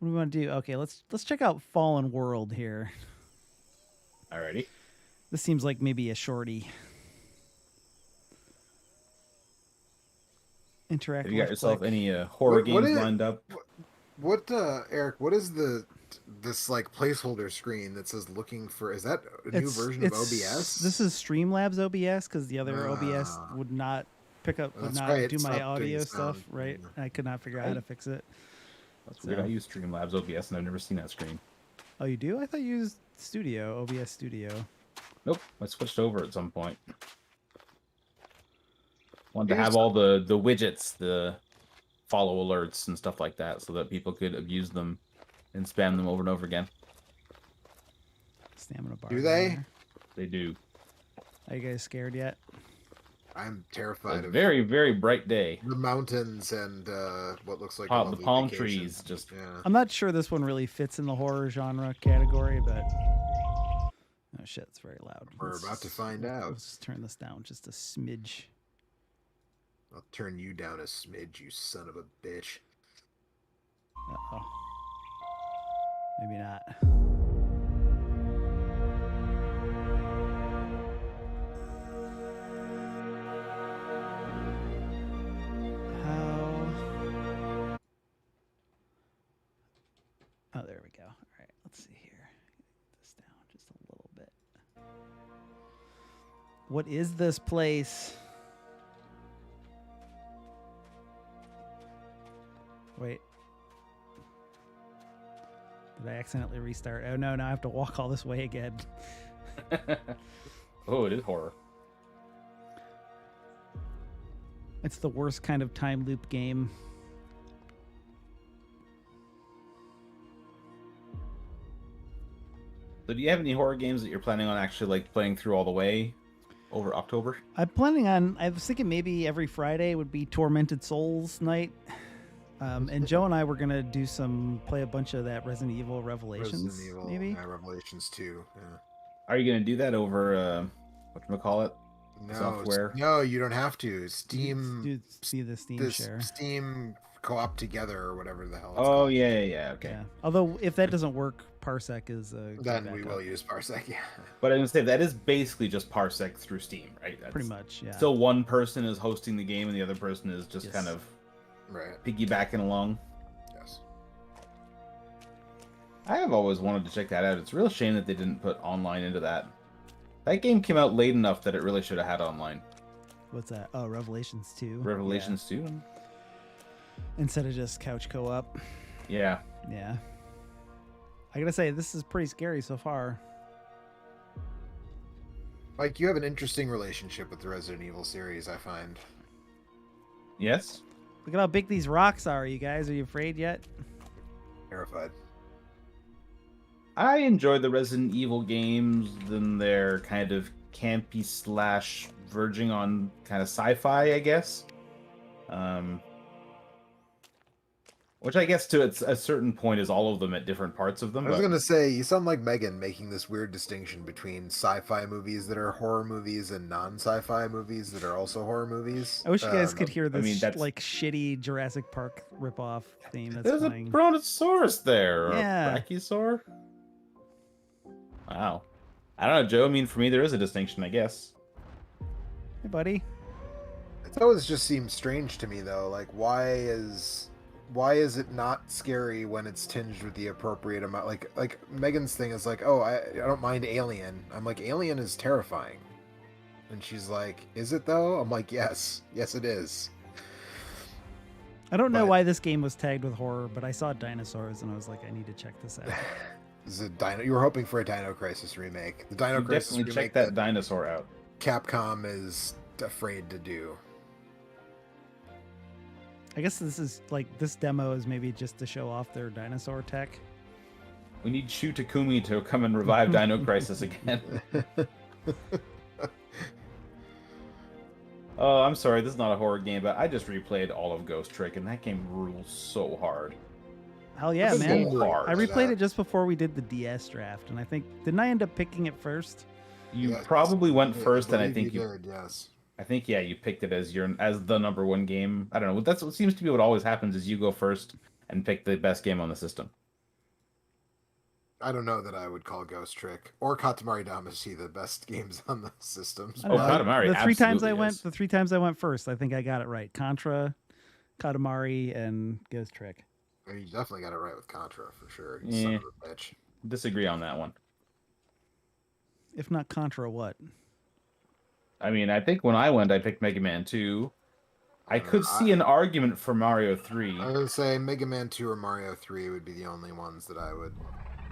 do we want to do? Okay, let's check out Fallen World here. Alrighty. This seems like maybe a shorty. Interactive. Have you got yourself click. any horror What games is- lined up? What, Eric? What is this like placeholder screen that says "looking for"? Is that a new version of OBS? This is Streamlabs OBS because the other OBS Ah. would not pick up, would That's not right, do it's my not doing audio the stuff. sound. Right, I could not figure out how to fix it. That's weird. I use Streamlabs OBS and I've never seen that screen. Oh, you do? I thought you used Studio, OBS Studio. Nope, I switched over at some point. Wanted to have all the widgets, the follow alerts and stuff like that, so that people could abuse them and spam them over and over again. Stamina bar. Do they? there. They do. Are you guys scared yet? I'm A terrified of very, very bright day. the mountains and what looks like a The lovely palm vacation. trees just Yeah. I'm not sure this one really fits in the horror genre category, but oh shit, it's very loud. We're about to find out. Let's just turn this down just a smidge. I'll turn you down a smidge, you son of a bitch. Uh-oh. Maybe not. What is this place? Wait. Did I accidentally restart? Oh no, now I have to walk all this way again. Oh, it is horror. It's the worst kind of time loop game. So do you have any horror games that you're planning on actually like playing through all the way over October? I'm planning on. I was thinking maybe every Friday would be Tormented Souls night, and Joe and I were gonna play a bunch of that Resident Evil Revelations. Resident Evil, maybe. yeah, Revelations 2. Yeah. Are you gonna do that over whatchamacallit? No, Software? no, you don't have to. Steam, Dude, see the Steam this share. Steam co-op together or whatever the hell. It's Oh called. yeah. Okay. Yeah. Although if that doesn't work, Parsec is a good Then we backup. will use Parsec. Yeah. But I was gonna say that is basically just Parsec through Steam, right? That's Pretty much, yeah. Still, one person is hosting the game and the other person is just Yes. kind of Right. piggybacking along. Yes. I have always wanted to check that out. It's a real shame that they didn't put online into that. That game came out late enough that it really should have had online. What's that? Oh, Revelations 2. Revelations 2? Yeah. Instead of just couch co-op. Yeah. Yeah. I gotta say, this is pretty scary so far. Like, you have an interesting relationship with the Resident Evil series, I find. Yes? Look at how big these rocks are, you guys. Are you afraid yet? Terrified. I enjoy the Resident Evil games, then they're kind of campy slash verging on kind of sci-fi, I guess. Which I guess to a certain point is all of them at different parts of them. I was But gonna say, you sound like Megan making this weird distinction between sci-fi movies that are horror movies and non-sci-fi movies that are also horror movies. I wish you guys Um, could hear this that's- like shitty Jurassic Park ripoff theme that's there's playing. a Brontosaurus there, or Yeah. a Brachiosaur. Wow. I don't know, Joe. I mean, for me, there is a distinction, I guess. Hey, buddy. It always just seems strange to me, though. Like, why is it not scary when it's tinged with the appropriate amount? Like Megan's thing is like, oh, I don't mind Alien. I'm like, Alien is terrifying, and she's like, is it though? I'm like, yes, it is. I don't know But- why this game was tagged with horror, but I saw dinosaurs and I was like, I need to check this out. This is a Dino. You were hoping for a Dino Crisis remake. The Dino You Crisis definitely remake check that dinosaur out. Capcom is afraid to do. I guess this demo is maybe just to show off their dinosaur tech. We need Shu Takumi to come and revive Dino Crisis again. Oh, I'm sorry, this is not a horror game, but I just replayed all of Ghost Trick, and that game rules so hard. Hell yeah, This man! game's hard. I replayed it just before we did the DS draft, and I think didn't I end up picking it first? You Yes. probably went Yeah, first, and I believe think you did. Yes. I think yeah, you picked it as the number one game. I don't know. That's what seems to be what always happens is you go first and pick the best game on the system. I don't know that I would call Ghost Trick or Katamari Damacy the best games on the systems. I don't Oh, know. Katamari, The three times I absolutely went, is. the 3 times I went first, I think I got it right. Contra, Katamari, and Ghost Trick. You definitely got it right with Contra for sure. You Yeah. son of a bitch. Disagree on that one. If not Contra, what? I mean, I think when I went, I picked Mega Man 2. I could see an argument for Mario 3. I would say Mega Man 2 or Mario 3 would be the only ones that I would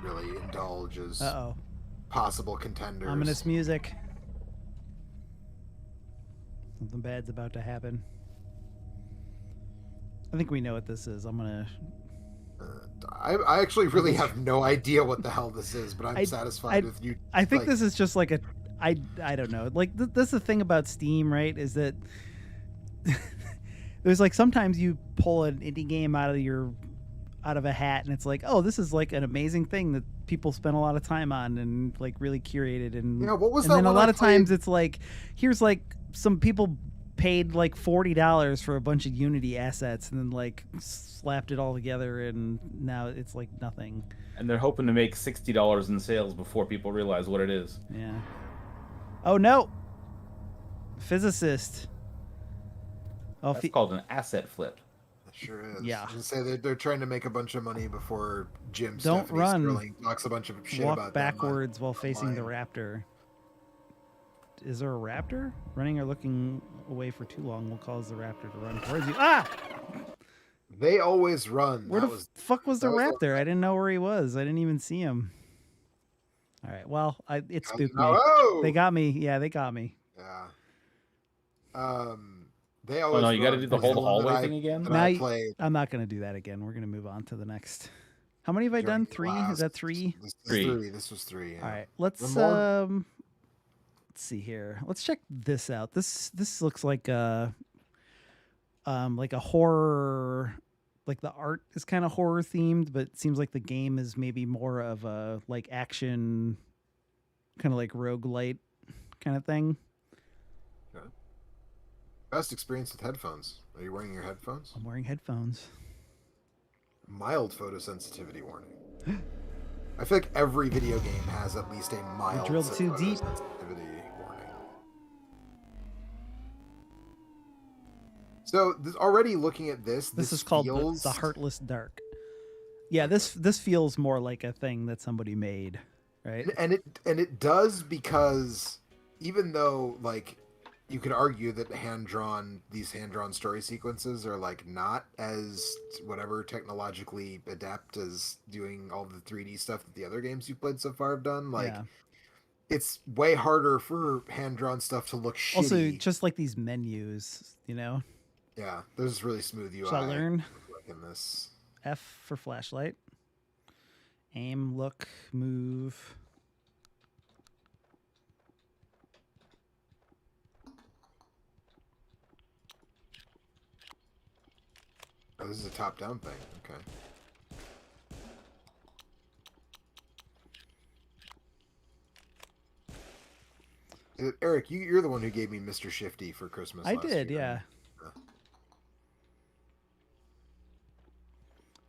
really indulge as Uh-oh. possible contenders. Ominous music. Something bad's about to happen. I think we know what this is. I'm gonna... I actually really have no idea what the hell this is, but I'm satisfied with you. I think like- this is just like a... I don't know. Like, that's the thing about Steam, right? Is that... there's like sometimes you pull an indie game out of a hat and it's like, oh, this is like an amazing thing that people spent a lot of time on and like really curated and Yeah, what was and that then a one lot I of times played? it's like, here's like some people paid like $40 for a bunch of Unity assets and then like slapped it all together and now it's like nothing. And they're hoping to make $60 in sales before people realize what it is. Yeah. Oh no, physicist. Oh, That's called an asset flip. It sure is. Yeah. I was gonna say they're trying to make a bunch of money before Jim Don't Stephanie run. Sterling talks a bunch of shit walk about them backwards while facing the online. raptor. Is there a raptor? Running or looking away for too long will cause the raptor to run towards you. Ah! They always run. Where That the was fuck was the that was a- raptor? I didn't know where he was. I didn't even see him. All right. Well, it spooked me. Oh! They got me. Yeah, they got me. Yeah. They Oh always. no, you got to run. do the There's whole one that hallway I- thing again. that Now I played I'm not going to do that again. We're going to move on to the next. How many have I done? during 3? Is that 3? This is Three. 3. This was 3. Yeah. All right. Let's The more- let's see here. Let's check this out. This looks like a horror, like the art is kind of horror themed, but it seems like the game is maybe more of a like action, kind of like roguelite kind of thing. Best experience with headphones. Are you wearing your headphones? I'm wearing headphones. Mild photosensitivity warning. I feel like every video game has at least a mild drilled too deep. photosensitivity warning. So already looking at this This is called feels... the Heartless Dark. Yeah, this feels more like a thing that somebody made, right? and it does, because even though like you could argue that these hand-drawn story sequences are like not as whatever technologically adept as doing all the 3D stuff that the other games you've played so far have done. Like, Yeah. it's way harder for hand-drawn stuff to look shitty. Also, just like these menus, Yeah, there's really smooth UI. Should I learn? In this. F for flashlight. Aim, look, move. Oh, this is a top-down thing. Okay. Eric, you're the one who gave me Mr. Shifty for Christmas. I last did, year. yeah.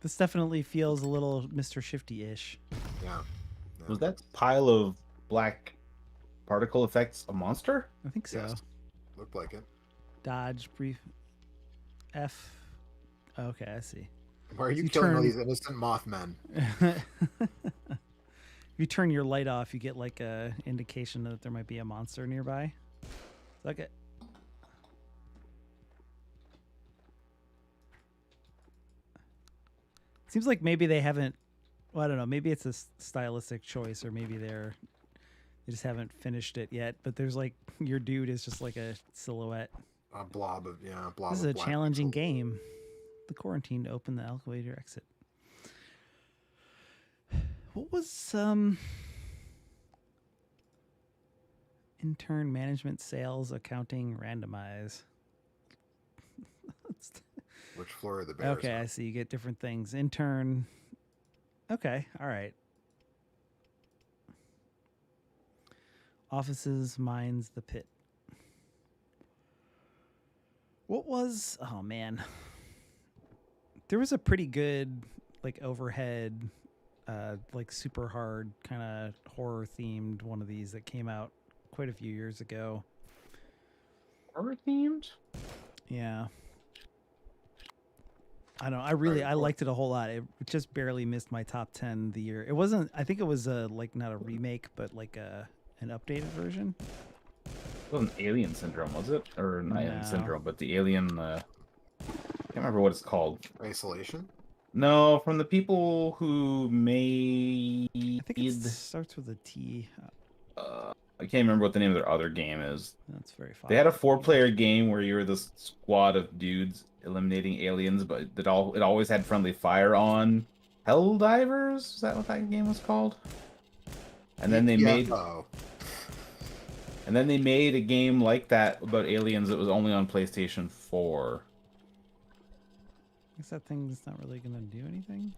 This definitely feels a little Mr. Shifty-ish. Yeah. Was that pile of black particle effects a monster? I think so. Yes. Looked like it. Dodge, brief. F. Okay, I see. Why are you You killing all turn- these innocent Mothmen? If you turn your light off, you get like a indication that there might be a monster nearby. Look it. Seems like maybe they haven't. Well, I don't know. Maybe it's a stylistic choice, or maybe they just haven't finished it yet. But there's like your dude is just like a silhouette. A blob of blob. This is of a black challenging pixels. game. The quarantine to open the elevator exit. What was intern management, sales, accounting, randomize? Which floor are the bears? Okay, I see. You get different things. Intern. Okay, all right. Offices, mines, the pit. What was? Oh man, there was a pretty good like overhead, like super hard kind of horror themed one of these that came out quite a few years ago. Horror themed? Yeah. I don't know. I liked it a whole lot. It just barely missed my top 10 the year. It wasn't. I think it was like not a remake, but like an updated version. It wasn't Alien Syndrome, was it? Or not Alien No. Syndrome, but the Alien. I can't remember what it's called. Isolation. No, from the people who made. I think it starts with a T. I can't remember what the name of their other game is. That's very fun. They had a 4-player game where you were this squad of dudes eliminating aliens, but it always had friendly fire on. Helldivers? Is that what that game was called? And then they made a game like that about aliens that was only on PlayStation 4. I guess that thing's not really gonna do anything.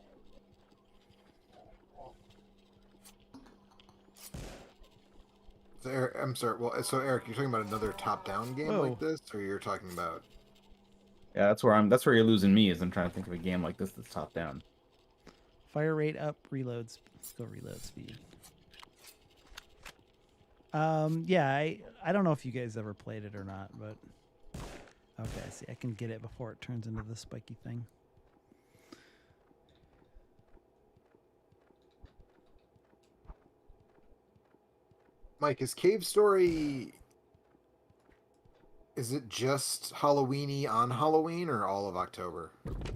So, I'm sorry. Well, so Eric, you're talking about another top-down game Whoa. like this, or you're talking about? Yeah, that's where you're losing me, is I'm trying to think of a game like this that's top down. Fire rate up, reloads. Let's go reload speed. Yeah, I don't know if you guys ever played it or not, but okay, I see. I can get it before it turns into the spiky thing. Mike, is Cave Story Is it just Halloweeny on Halloween or all of October?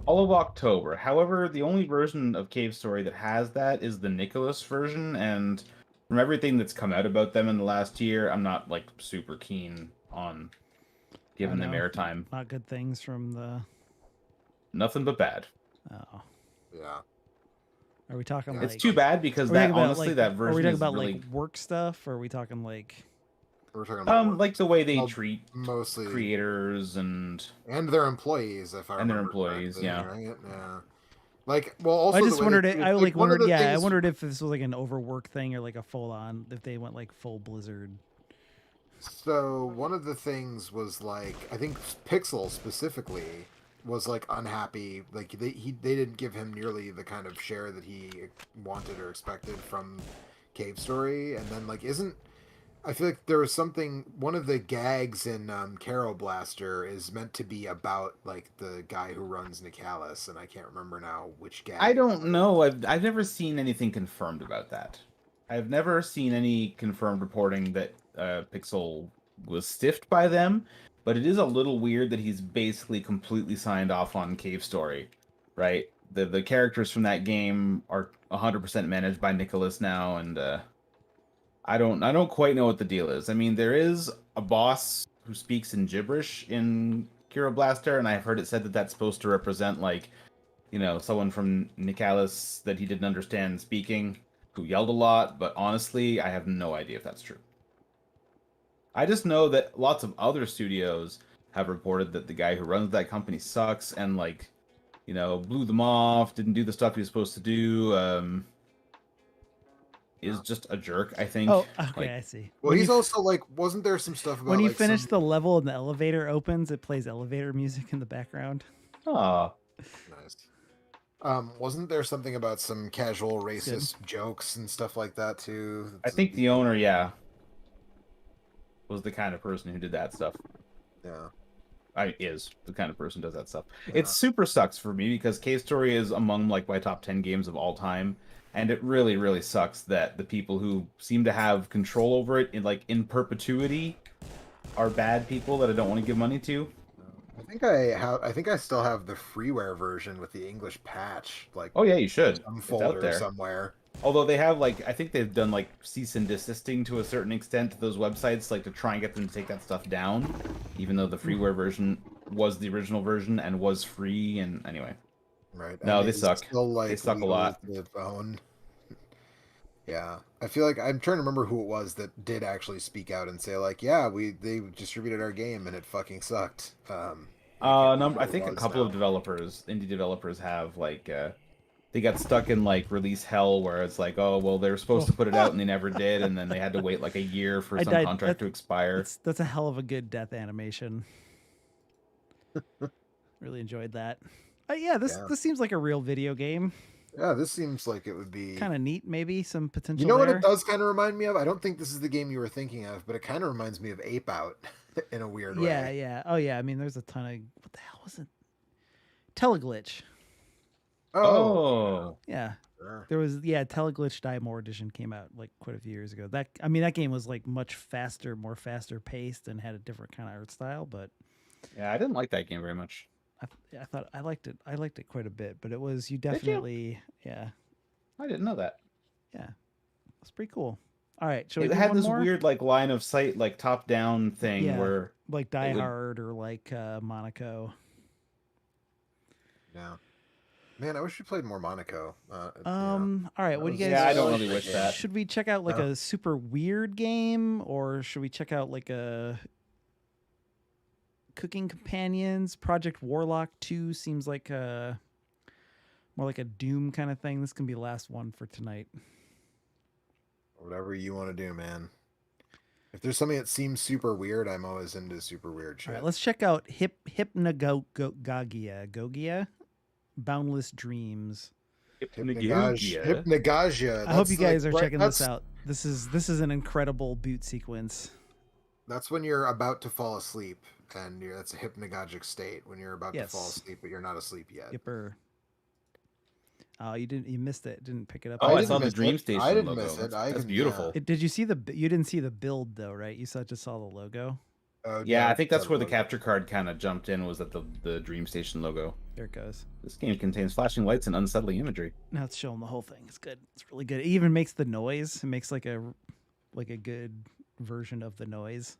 All of October. However, the only version of Cave Story that has that is the Nicholas version, and from everything that's come out about them in the last year, I'm not like super keen on giving them know. airtime. Not good things from the. Nothing but bad. Oh, Yeah. are we talking Yeah, like? It's too bad because are we that talking about, honestly like, that are we version talking is about really like work stuff, or are we talking like? We're talking about like the way they Well, treat mostly creators and their employees, if I their remember employees, correctly, yeah. right? Yeah. Like, well, also I the just way wondered they it. treat- I like, like one of wondered. the Yeah, I things- wondered if this was like an overwork thing or like a full on. If they went like full Blizzard. So one of the things was like, I think Pixel specifically was like unhappy. Like they didn't give him nearly the kind of share that he wanted or expected from Cave Story, and then like isn't. I feel like there was something. One of the gags in Carol Blaster is meant to be about like the guy who runs Nicalis, and I can't remember now which gag. I don't know. I've never seen anything confirmed about that. I've never seen any confirmed reporting that Pixel was stiffed by them, but it is a little weird that he's basically completely signed off on Cave Story, right? The characters from that game are 100% managed by Nicholas now, and I don't quite know what the deal is. I mean, there is a boss who speaks in gibberish in Kira Blaster, and I've heard it said that that's supposed to represent like, you know, someone from Nicalis that he didn't understand speaking, who yelled a lot, but honestly, I have no idea if that's true. I just know that lots of other studios have reported that the guy who runs that company sucks and like, you know, blew them off, didn't do the stuff he was supposed to do, is just a jerk, I think. Oh, okay, Like, I see. Well, When he's you- also like, wasn't there some stuff about when you like finish some... the level and the elevator opens, it plays elevator music in the background. oh, Nice. Wasn't there something about some casual racist jokes and stuff like that too? I think the owner, yeah, was the kind of person who did that stuff. Yeah. Is the kind of person who does that stuff. It super sucks for me because Cave Story is among like my top 10 games of all time, and it really, really sucks that the people who seem to have control over it in perpetuity are bad people that I don't want to give money to. I think I still have the freeware version with the English patch. Like, Oh yeah, you should. some It's out folder there. somewhere. Although they have like, I think they've done like cease and desisting to a certain extent to those websites, like to try and get them to take that stuff down, even though the freeware version was the original version and was free. And anyway, Right. No, And they it's suck. Still, like, They suck a legal lot. to own. Yeah, I feel like I'm trying to remember who it was that did actually speak out and say like, yeah, they distributed our game and it fucking sucked. I think a couple of developers, indie developers, have like they got stuck in like release hell where it's like, oh well, they were supposed to put it out and they never did, and then they had to wait like a year for I some died- contract to expire. That's a hell of a good death animation. Really enjoyed that. Yeah, this seems like a real video game. Yeah, this seems like it would be Kind of neat, maybe some potential. You know what there. it does kind of remind me of? I don't think this is the game you were thinking of, but it kind of reminds me of Ape Out in a weird Yeah, way. yeah. Oh yeah. I mean, there's a ton of what the hell was it? Teleglitch. Oh, Yeah. Sure. There was Teleglitch Die More Edition came out like quite a few years ago. That game was like much faster, more faster paced, and had a different kind of art style. But yeah, I didn't like that game very much. I thought I liked it. I liked it quite a bit. But it was you? definitely I didn't know that. it's pretty cool. All right, shall we It do had one this more? weird like line of sight, like top down thing Yeah. where like Die it would- Hard or like Monaco. Yeah. Man, I wish we played more Monaco. All right, what do you guys? Yeah, I don't really wish that. Should we check out like No. a super weird game, or should we check out like a Cooking Companions? Project Warlock 2 seems like a more like a Doom kind of thing. This can be the last one for tonight. Whatever you want to do, man. If there's something that seems super weird, I'm always into super weird shit. All right, let's check out Hypnagogia, Boundless Dreams. Hypnagogia. I hope you That's guys like are right- checking this that's- out. This is an incredible boot sequence. That's when you're about to fall asleep, and that's a hypnagogic state when you're about to fall Yes. asleep, but you're not asleep yet. Yipper. Oh, you missed it. Didn't pick it up. Oh, I I didn't saw the miss Dream it. Station I didn't logo. miss it. That's, I that's can- beautiful. Did you see you didn't see the build though, right? You just saw the logo. Yeah, I no, think that's it's where the everybody. capture card kind of jumped in, was at the Dream Station logo. There it goes. This game contains flashing lights and unsettling imagery. Now it's showing the whole thing. It's good. It's really good. It even makes the noise. It makes like a good version of the noise.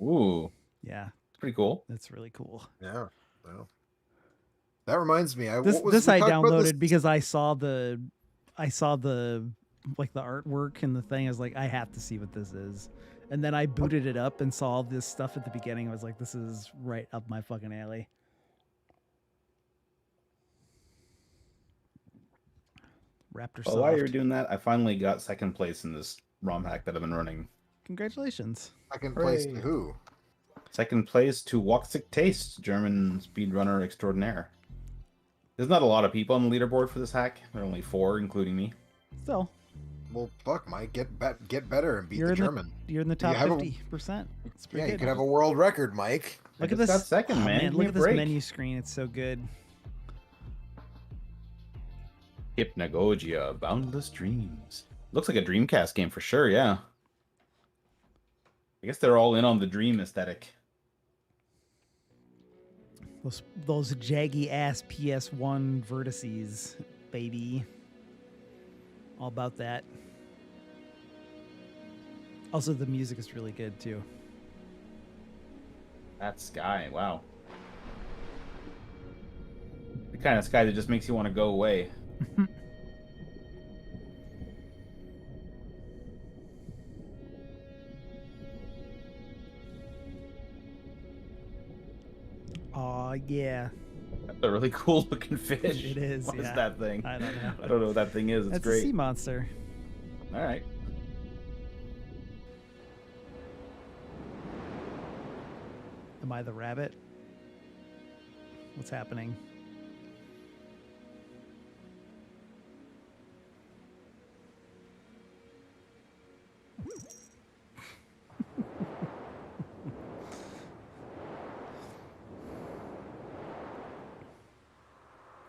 Ooh, Yeah, it's pretty cool. that's really cool. Yeah. Well, that reminds me. This I we talked about downloaded this- because I saw the like the artwork and the thing. I was like, I have to see what this is. And then I booted it up and saw this stuff at the beginning. I was like, this is right up my fucking alley. Raptor Well, while you were Soft. doing that, I finally got second place in this ROM hack that I've been running. Congratulations. second place to Hooray. who? Second place to Woxic Taste, German speedrunner extraordinaire. There's not a lot of people on the leaderboard for this hack. There are only 4, including me. Still, Well, fuck, Mike, get better and beat You're the in the- German. you're in the top have a- 50%. It's pretty Yeah, good. you could have a world record, Mike. Look I at just this. got second, Oh, man. Give look me at a this break. menu screen. It's so good. Hypnagogia, Boundless Dreams. Looks like a Dreamcast game for sure, yeah. I guess they're all in on the Dream aesthetic. Those jaggy ass PS1 vertices, baby. All about that. Also, the music is really good too. That sky, wow. The kind of sky that just makes you want to go away. Aw, yeah. That's a really cool looking fish. It is, What is yeah. that thing? I don't know. I don't know what that thing is. It's That's a great. sea monster. All right. Am I the rabbit? What's happening?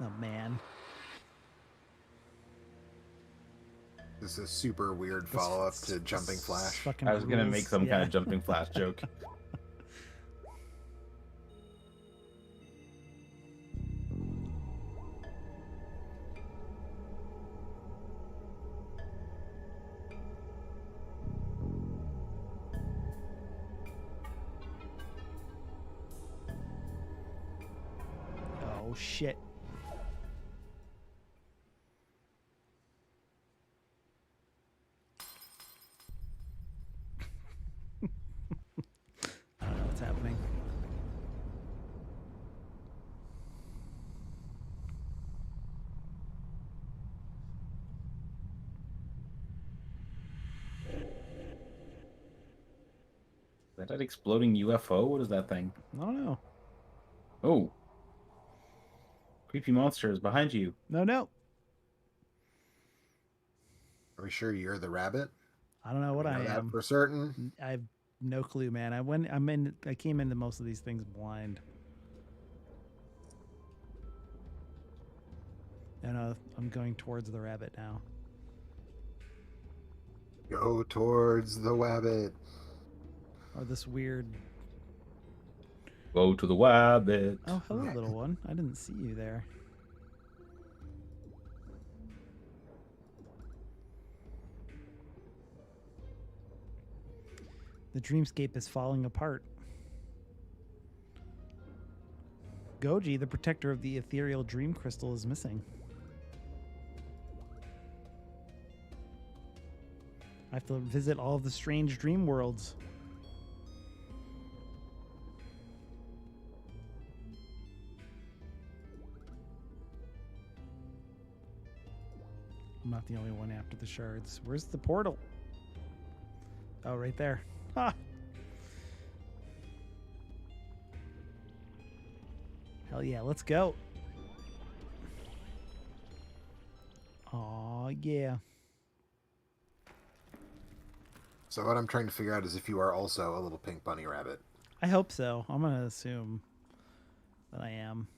Oh man. This is a super weird follow-up to Jumping This Flash. fucking I was gonna rules. make some Yeah. kind of jumping flash joke. Oh shit. I don't know what's happening. Is that an exploding UFO? What is that thing? I don't know. Oh. Creepy monster is behind you. No. Are we sure you're the rabbit? I don't know what We I know that am. for certain. I have no clue, man. I came into most of these things blind. And I'm going towards the rabbit now. Go towards the wabbit. Or this weird. Go to the wabbit. Oh, hello, little one. I didn't see you there. The dreamscape is falling apart. Goji, the protector of the ethereal dream crystal, is missing. I have to visit all of the strange dream worlds. I'm not the only one after the shards. Where's the portal? Oh, right there. Ha! Hell yeah, let's go. Aw, yeah. So what I'm trying to figure out is if you are also a little pink bunny rabbit. I hope so. I'm gonna assume that I am.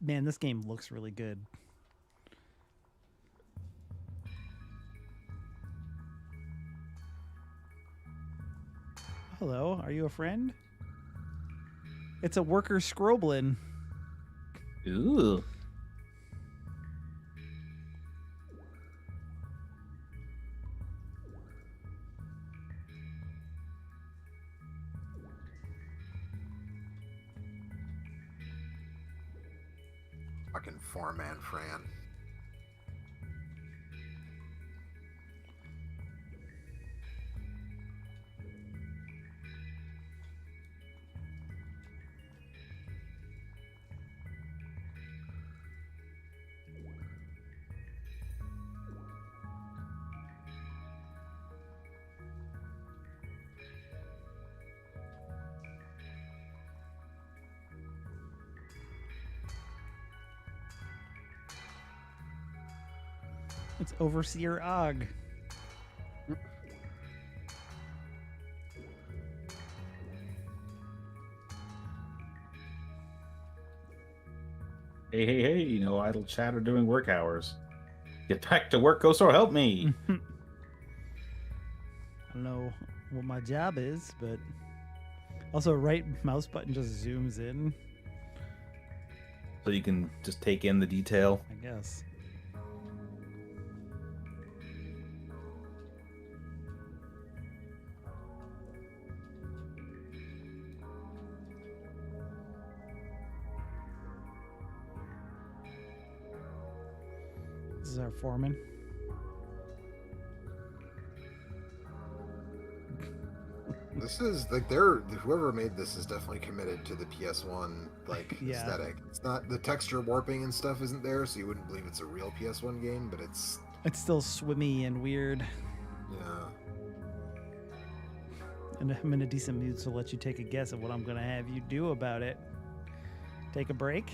Man, this game looks really good. hello. Are you a friend? It's a worker Scroblin. Ooh. Fucking 4-man Fran. It's Overseer Og. Hey, hey, hey, no idle chatter during work hours. Get back to work, Ghost, or help me. I don't know what my job is, but also right mouse button just zooms in, So you can just take in the detail. I guess. This is our foreman. This is like whoever made this is definitely committed to the PS1 like Yeah. aesthetic. It's not the texture warping and stuff isn't there, so you wouldn't believe it's a real PS1 game, but it's It's still swimmy and weird. yeah. And I'm in a decent mood, so let you take a guess at what I'm going to have you do about it. Take a break?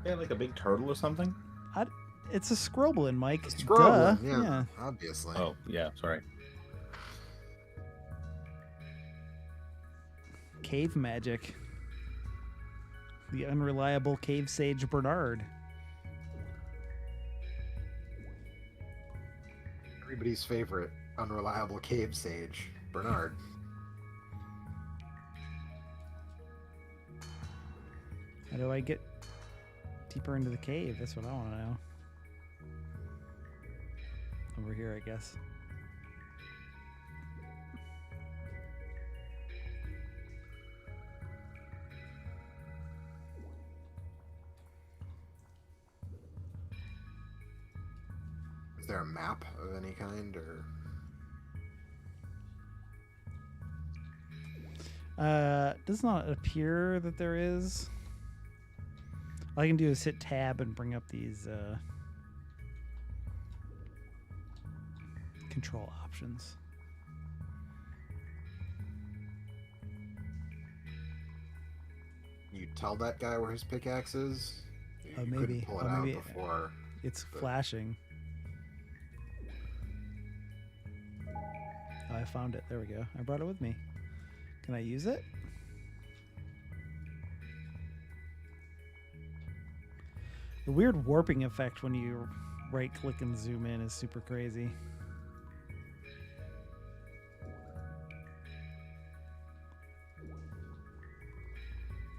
Yeah, like a big turtle or something. It's a Scroblin, Mike. It's Duh. Scroblin, yeah, obviously. Oh, yeah, sorry. Cave magic. The unreliable cave sage Bernard. Everybody's favorite unreliable cave sage, Bernard. How do I get deeper into the cave? That's what I want to know. Over here, I guess. Is there a map of any kind, or Does not appear that there is. All I can do is hit tab and bring up these control options. you tell that guy where his pickaxe is? You Oh, couldn't maybe. pull it Oh, out maybe- before. It's But- flashing. Oh, I found it. There we go. I brought it with me. Can I use it? The weird warping effect when you right click and zoom in is super crazy.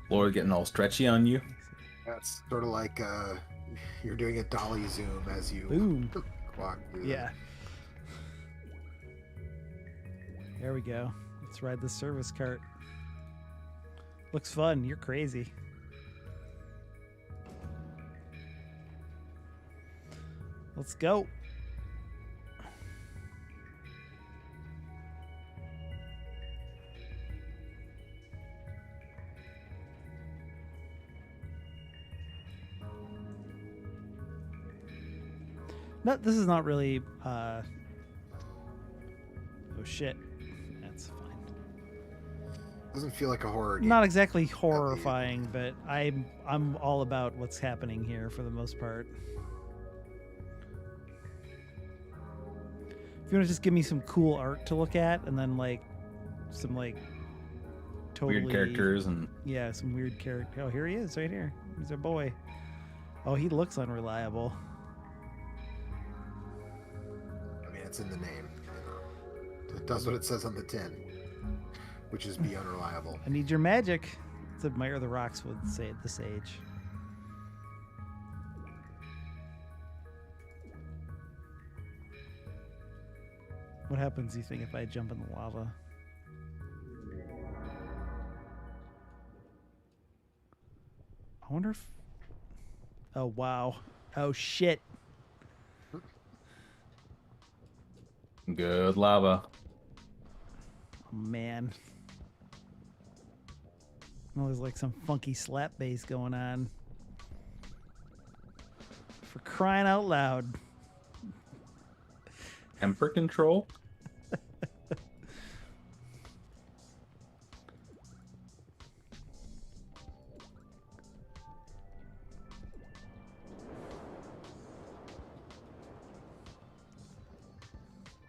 Floor getting all stretchy on you. That's sort of like you're doing a dolly zoom as you Boom. walk through. Yeah. There we go. Let's ride the service cart. Looks fun. You're crazy. Let's go. No, this is not really oh shit. That's fine. Doesn't feel like a horror game. Not exactly horrifying, but I'm all about what's happening here for the most part. If you want to just give me some cool art to look at, and then like some like totally Weird characters and yeah, some weird character. Oh, here he is, right here. He's our boy. Oh, he looks unreliable. I mean, it's in the name. You know. It does what it says on the tin. which is be unreliable. I need your magic, as Admire the Rocks would say at the sage. What happens, you think, if I jump in the lava? I wonder if... Oh, wow. Oh, shit. Good lava. Oh, man. Oh, there's like some funky slap bass going on. For crying out loud. Temper control?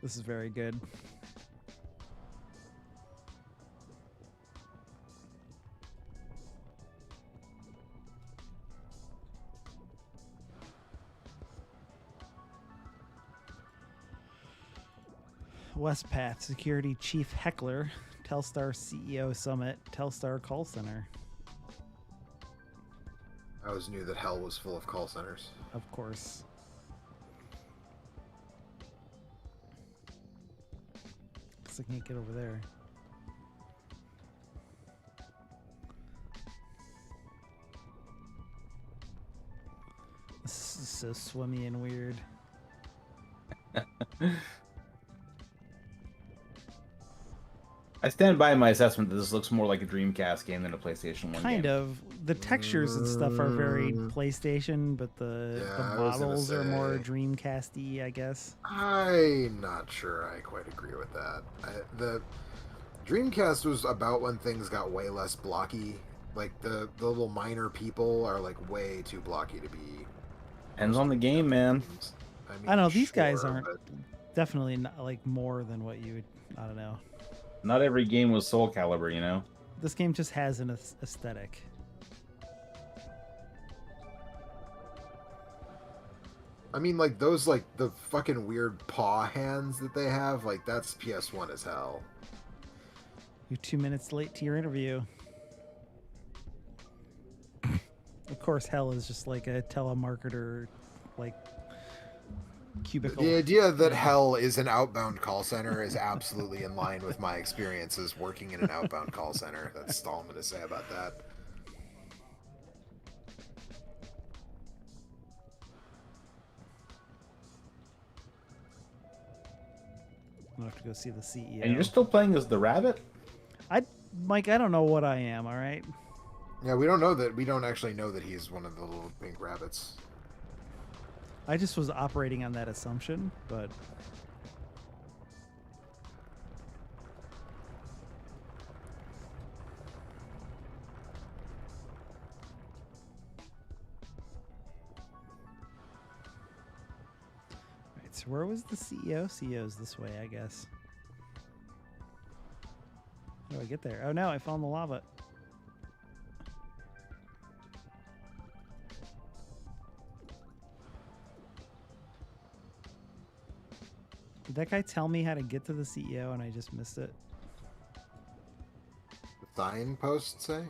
This is very good. Westpath Security Chief Heckler, Telstar CEO Summit, Telstar Call Center. I always knew that hell was full of call centers. Of course. Guess I can't get over there. This is so swimmy and weird. I stand by my assessment that this looks more like a Dreamcast game than a PlayStation 1 Kind game. of. The textures and stuff are very PlayStation, but the Yeah, I was gonna models are more say. Dreamcast-y, I guess. I'm not sure I quite agree with that. The Dreamcast was about when things got way less blocky. Like the little minor people are like way too blocky to be. Depends on the game, man. mean, I know these guys sure, aren't but definitely not like more than what you would. I don't know. Not every game was Soul Calibur, you know? This game just has an aesthetic. I mean, like those, like the fucking weird paw hands that they have, like that's PS1 as hell. You're 2 minutes late to your interview. Of course, hell is just like a telemarketer, like cubicle. The idea that hell is an outbound call center is absolutely in line with my experiences working in an outbound call center. That's all I'm going to say about that. I'm gonna have to go see the CEO. And you're still playing as the rabbit? Mike, I don't know what I am. All right. Yeah, we don't know that. We don't actually know that he's one of the little pink rabbits. I just was operating on that assumption, but right. So where was the CEO? CEO's this way, I guess. How do I get there? Oh no, I fell in the lava. Did that guy tell me how to get to the CEO and I just missed it? The signpost say?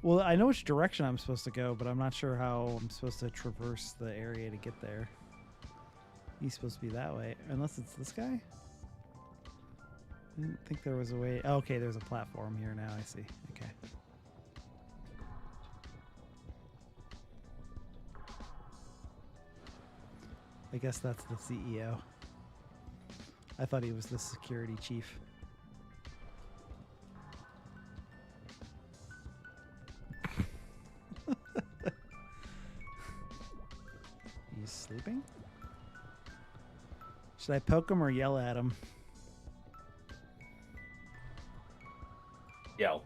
Well, I know which direction I'm supposed to go, but I'm not sure how I'm supposed to traverse the area to get there. He's supposed to be that way, unless it's this guy? I didn't think there was a way. Oh, okay, there's a platform here now. I see. Okay. I guess that's the CEO. I thought he was the security chief. He's sleeping? Should I poke him or yell at him? Yell.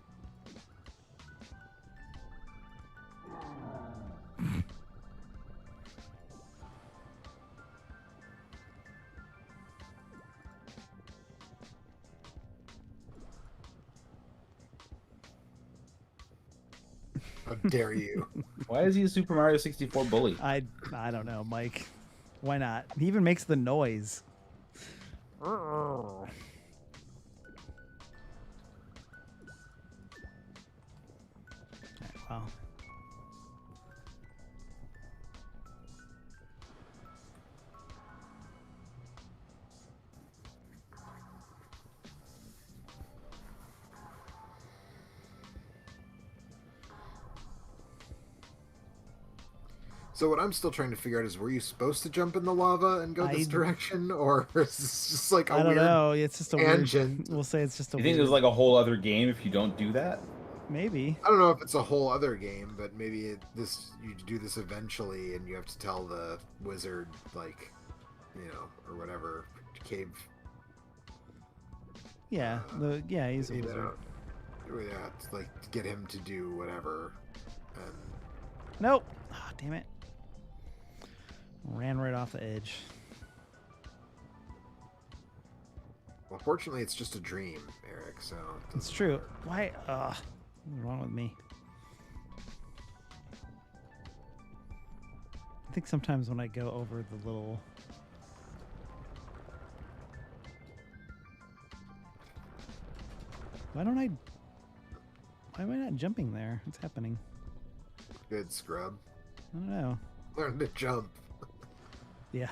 How dare you? Why is he a Super Mario 64 bully? I don't know, Mike. Why not? He even makes the noise. So what I'm still trying to figure out is, were you supposed to jump in the lava and go this direction, or is this just like a I don't weird know. It's just a tangent? weird. We'll say it's just a You think weird. there's like a whole other game if you don't do that? Maybe. I don't know if it's a whole other game, but maybe you do this eventually, and you have to tell the wizard, like, or whatever, cave. Yeah. He's a wizard. Yeah, it's like to get him to do whatever. And Nope. Oh, damn it. Ran right off the edge. well, fortunately, it's just a dream, Eric. So it It's doesn't true. matter. Why? What's wrong with me? I think sometimes when I go over the little. Why am I not jumping there? What's happening? Good scrub. I don't know. Learn to jump. Yeah.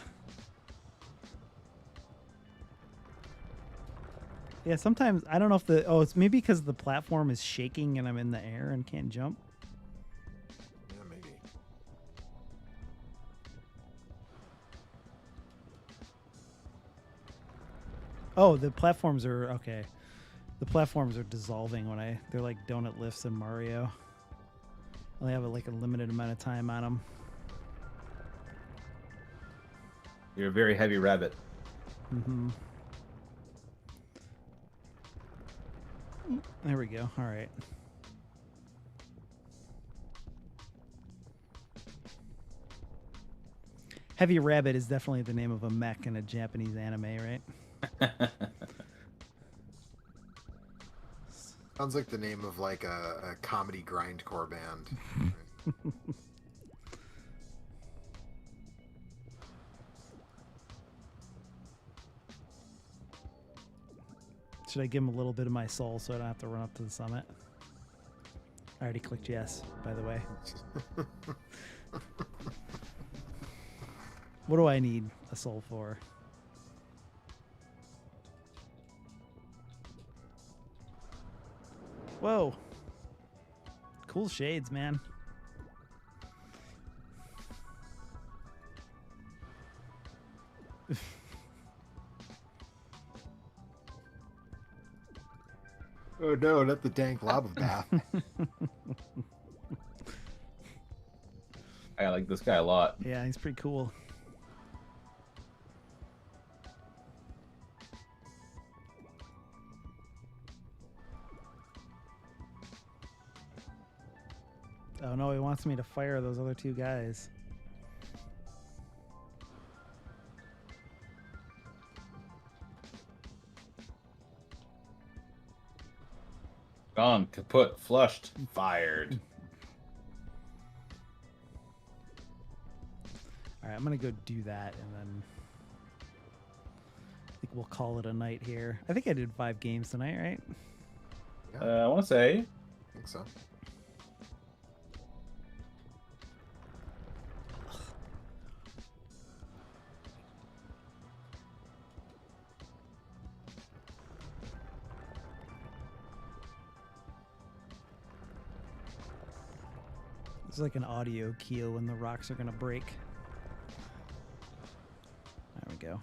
Yeah, sometimes I don't know if it's maybe because the platform is shaking and I'm in the air and can't jump. Yeah, maybe. Oh, the platforms are okay. The platforms are dissolving when they're like donut lifts in Mario. Only have like a limited amount of time on them. You're a very heavy rabbit. Mm-hmm. There we go. All right. Heavy Rabbit is definitely the name of a mech in a Japanese anime, right? Sounds like the name of like a comedy grindcore band. Should I give him a little bit of my soul so I don't have to run up to the summit? I already clicked yes, by the way. What do I need a soul for? Whoa. Cool shades, man. Oh no, not the dank lava bath. I like this guy a lot. Yeah, he's pretty cool. Oh no, he wants me to fire those other two guys. Gone, kaput, flushed, fired. All right, I'm gonna go do that, and then I think we'll call it a night here. I think I did 5 games tonight, right? I want to say, I think so. It's like an audio cue when the rocks are gonna break. There we go.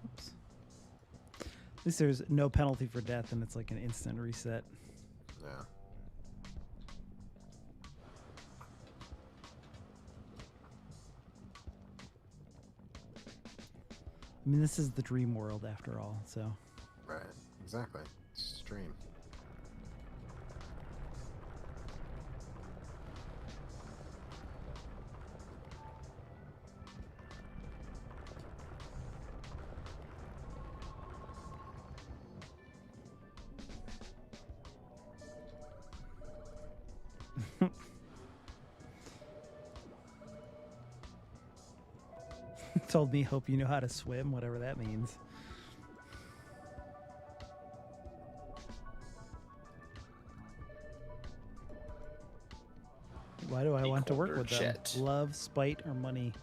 Oops. At least there's no penalty for death, and it's like an instant reset. Yeah. I mean, this is the dream world after all, so. Right. Exactly. Stream. Told me, hope you know how to swim, whatever that means. Why do I want to work with them? Chet. Love, spite, or money?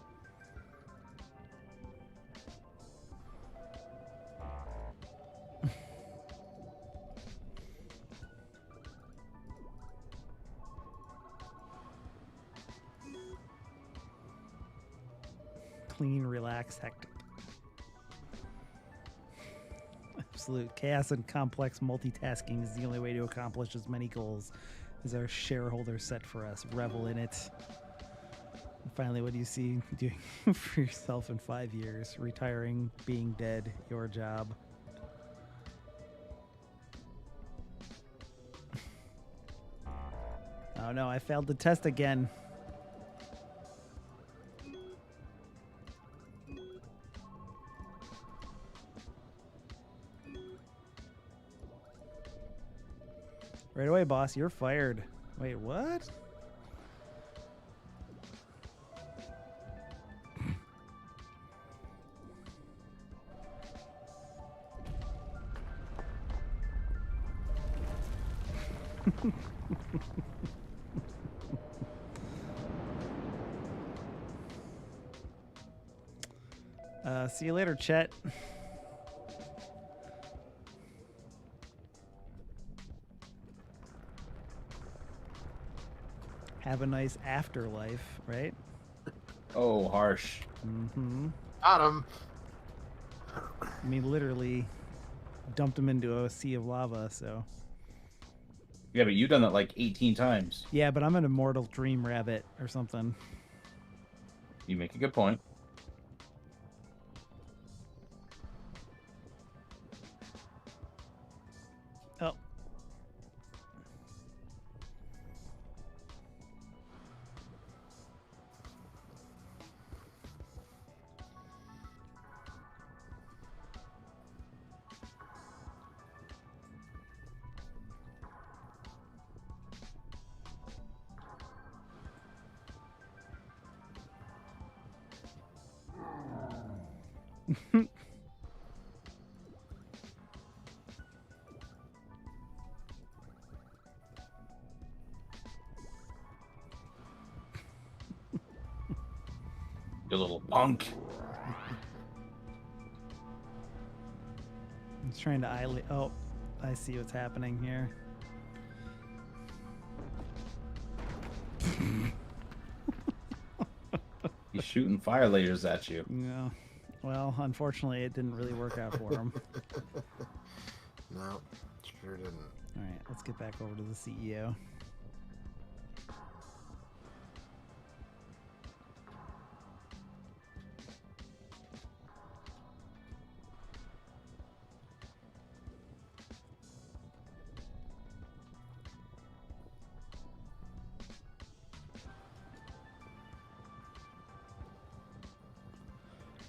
Clean, relaxed, hectic. Absolute chaos and complex multitasking is the only way to accomplish as many goals as our shareholders set for us. Revel in it. And finally, what do you see doing for yourself in 5 years? Retiring, being dead, your job. Oh no, I failed the test again. Right away, boss. You're fired. Wait, what? See you later, Chet. Have a nice afterlife, right? Oh, harsh. Mm-hmm. Got him. I mean, literally dumped him into a sea of lava, so. Yeah, but you've done that like 18 times. Yeah, but I'm an immortal dream rabbit or something. You make a good point. Oh. You little punk. I'm just trying to Oh, I see what's happening here. He's shooting fire lasers at you. Yeah. Well, unfortunately, it didn't really work out for him. No, sure didn't. All right, let's get back over to the CEO.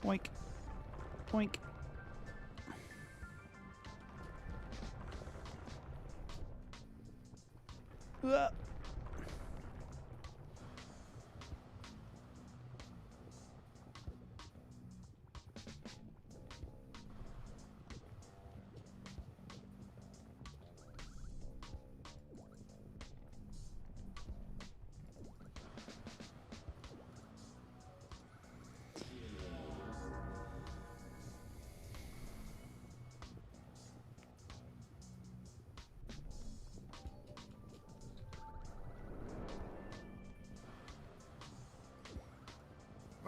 Boink. Boink. Uah.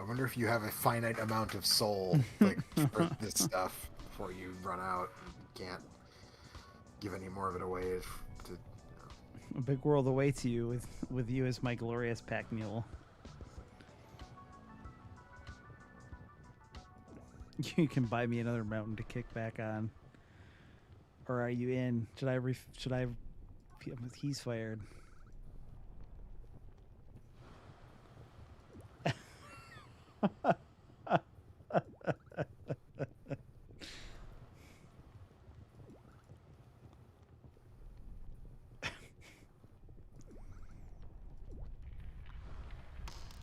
I wonder if you have a finite amount of soul, like for this stuff, before you run out. You can't give any more of it away. A big world awaits you with you as my glorious pack mule. You can buy me another mountain to kick back on. Or are you in? Should I he's fired.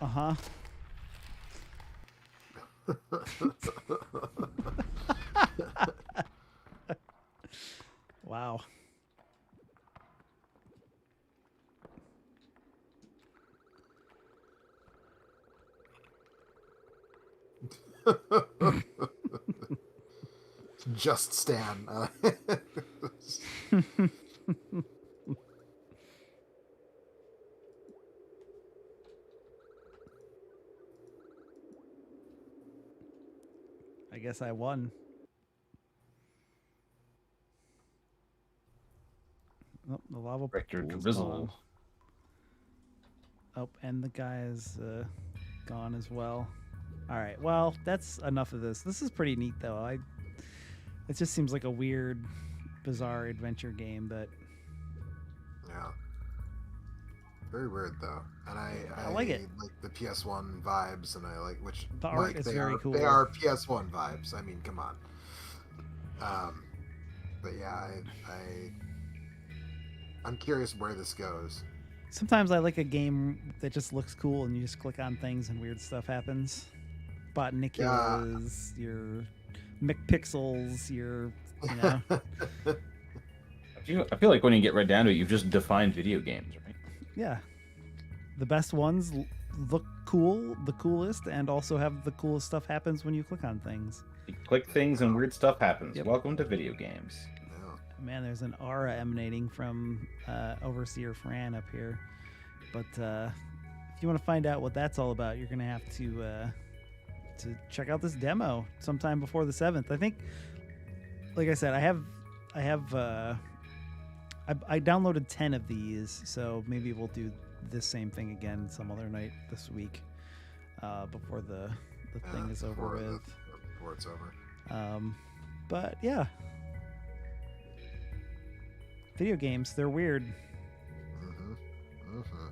Uh-huh. Wow. Just Stan. I guess I won. Oh, the lava Director pool's Drizzle. gone. Oh, and the guy is gone as well. All right. Well, that's enough of this. This is pretty neat, though. It just seems like a weird, bizarre adventure game, but Yeah. Very weird though, and I like it. like the PS1 vibes, and I like which The art like, is they very are, cool. They are PS1 vibes. I mean, come on. But yeah, I'm curious where this goes. sometimes I like a game that just looks cool and you just click on things and weird stuff happens. Botaniculas, your McPixels, your, you know. I feel like when you get right down to it, you've just defined video games, right? Yeah. The best ones look cool, the coolest, and also have the coolest stuff happens when you click on things. You click things and weird stuff happens. Yep. Welcome to video games. Yeah. Man, there's an aura emanating from Overseer Fran up here. But if you want to find out what that's all about, you're going to have to check out this demo sometime before the 7th. I think, like I said, I downloaded 10 of these, so maybe we'll do this same thing again some other night this week before the thing is over with. Before it's over. But yeah, video games, they're weird. Mm-hmm. Mm-hmm.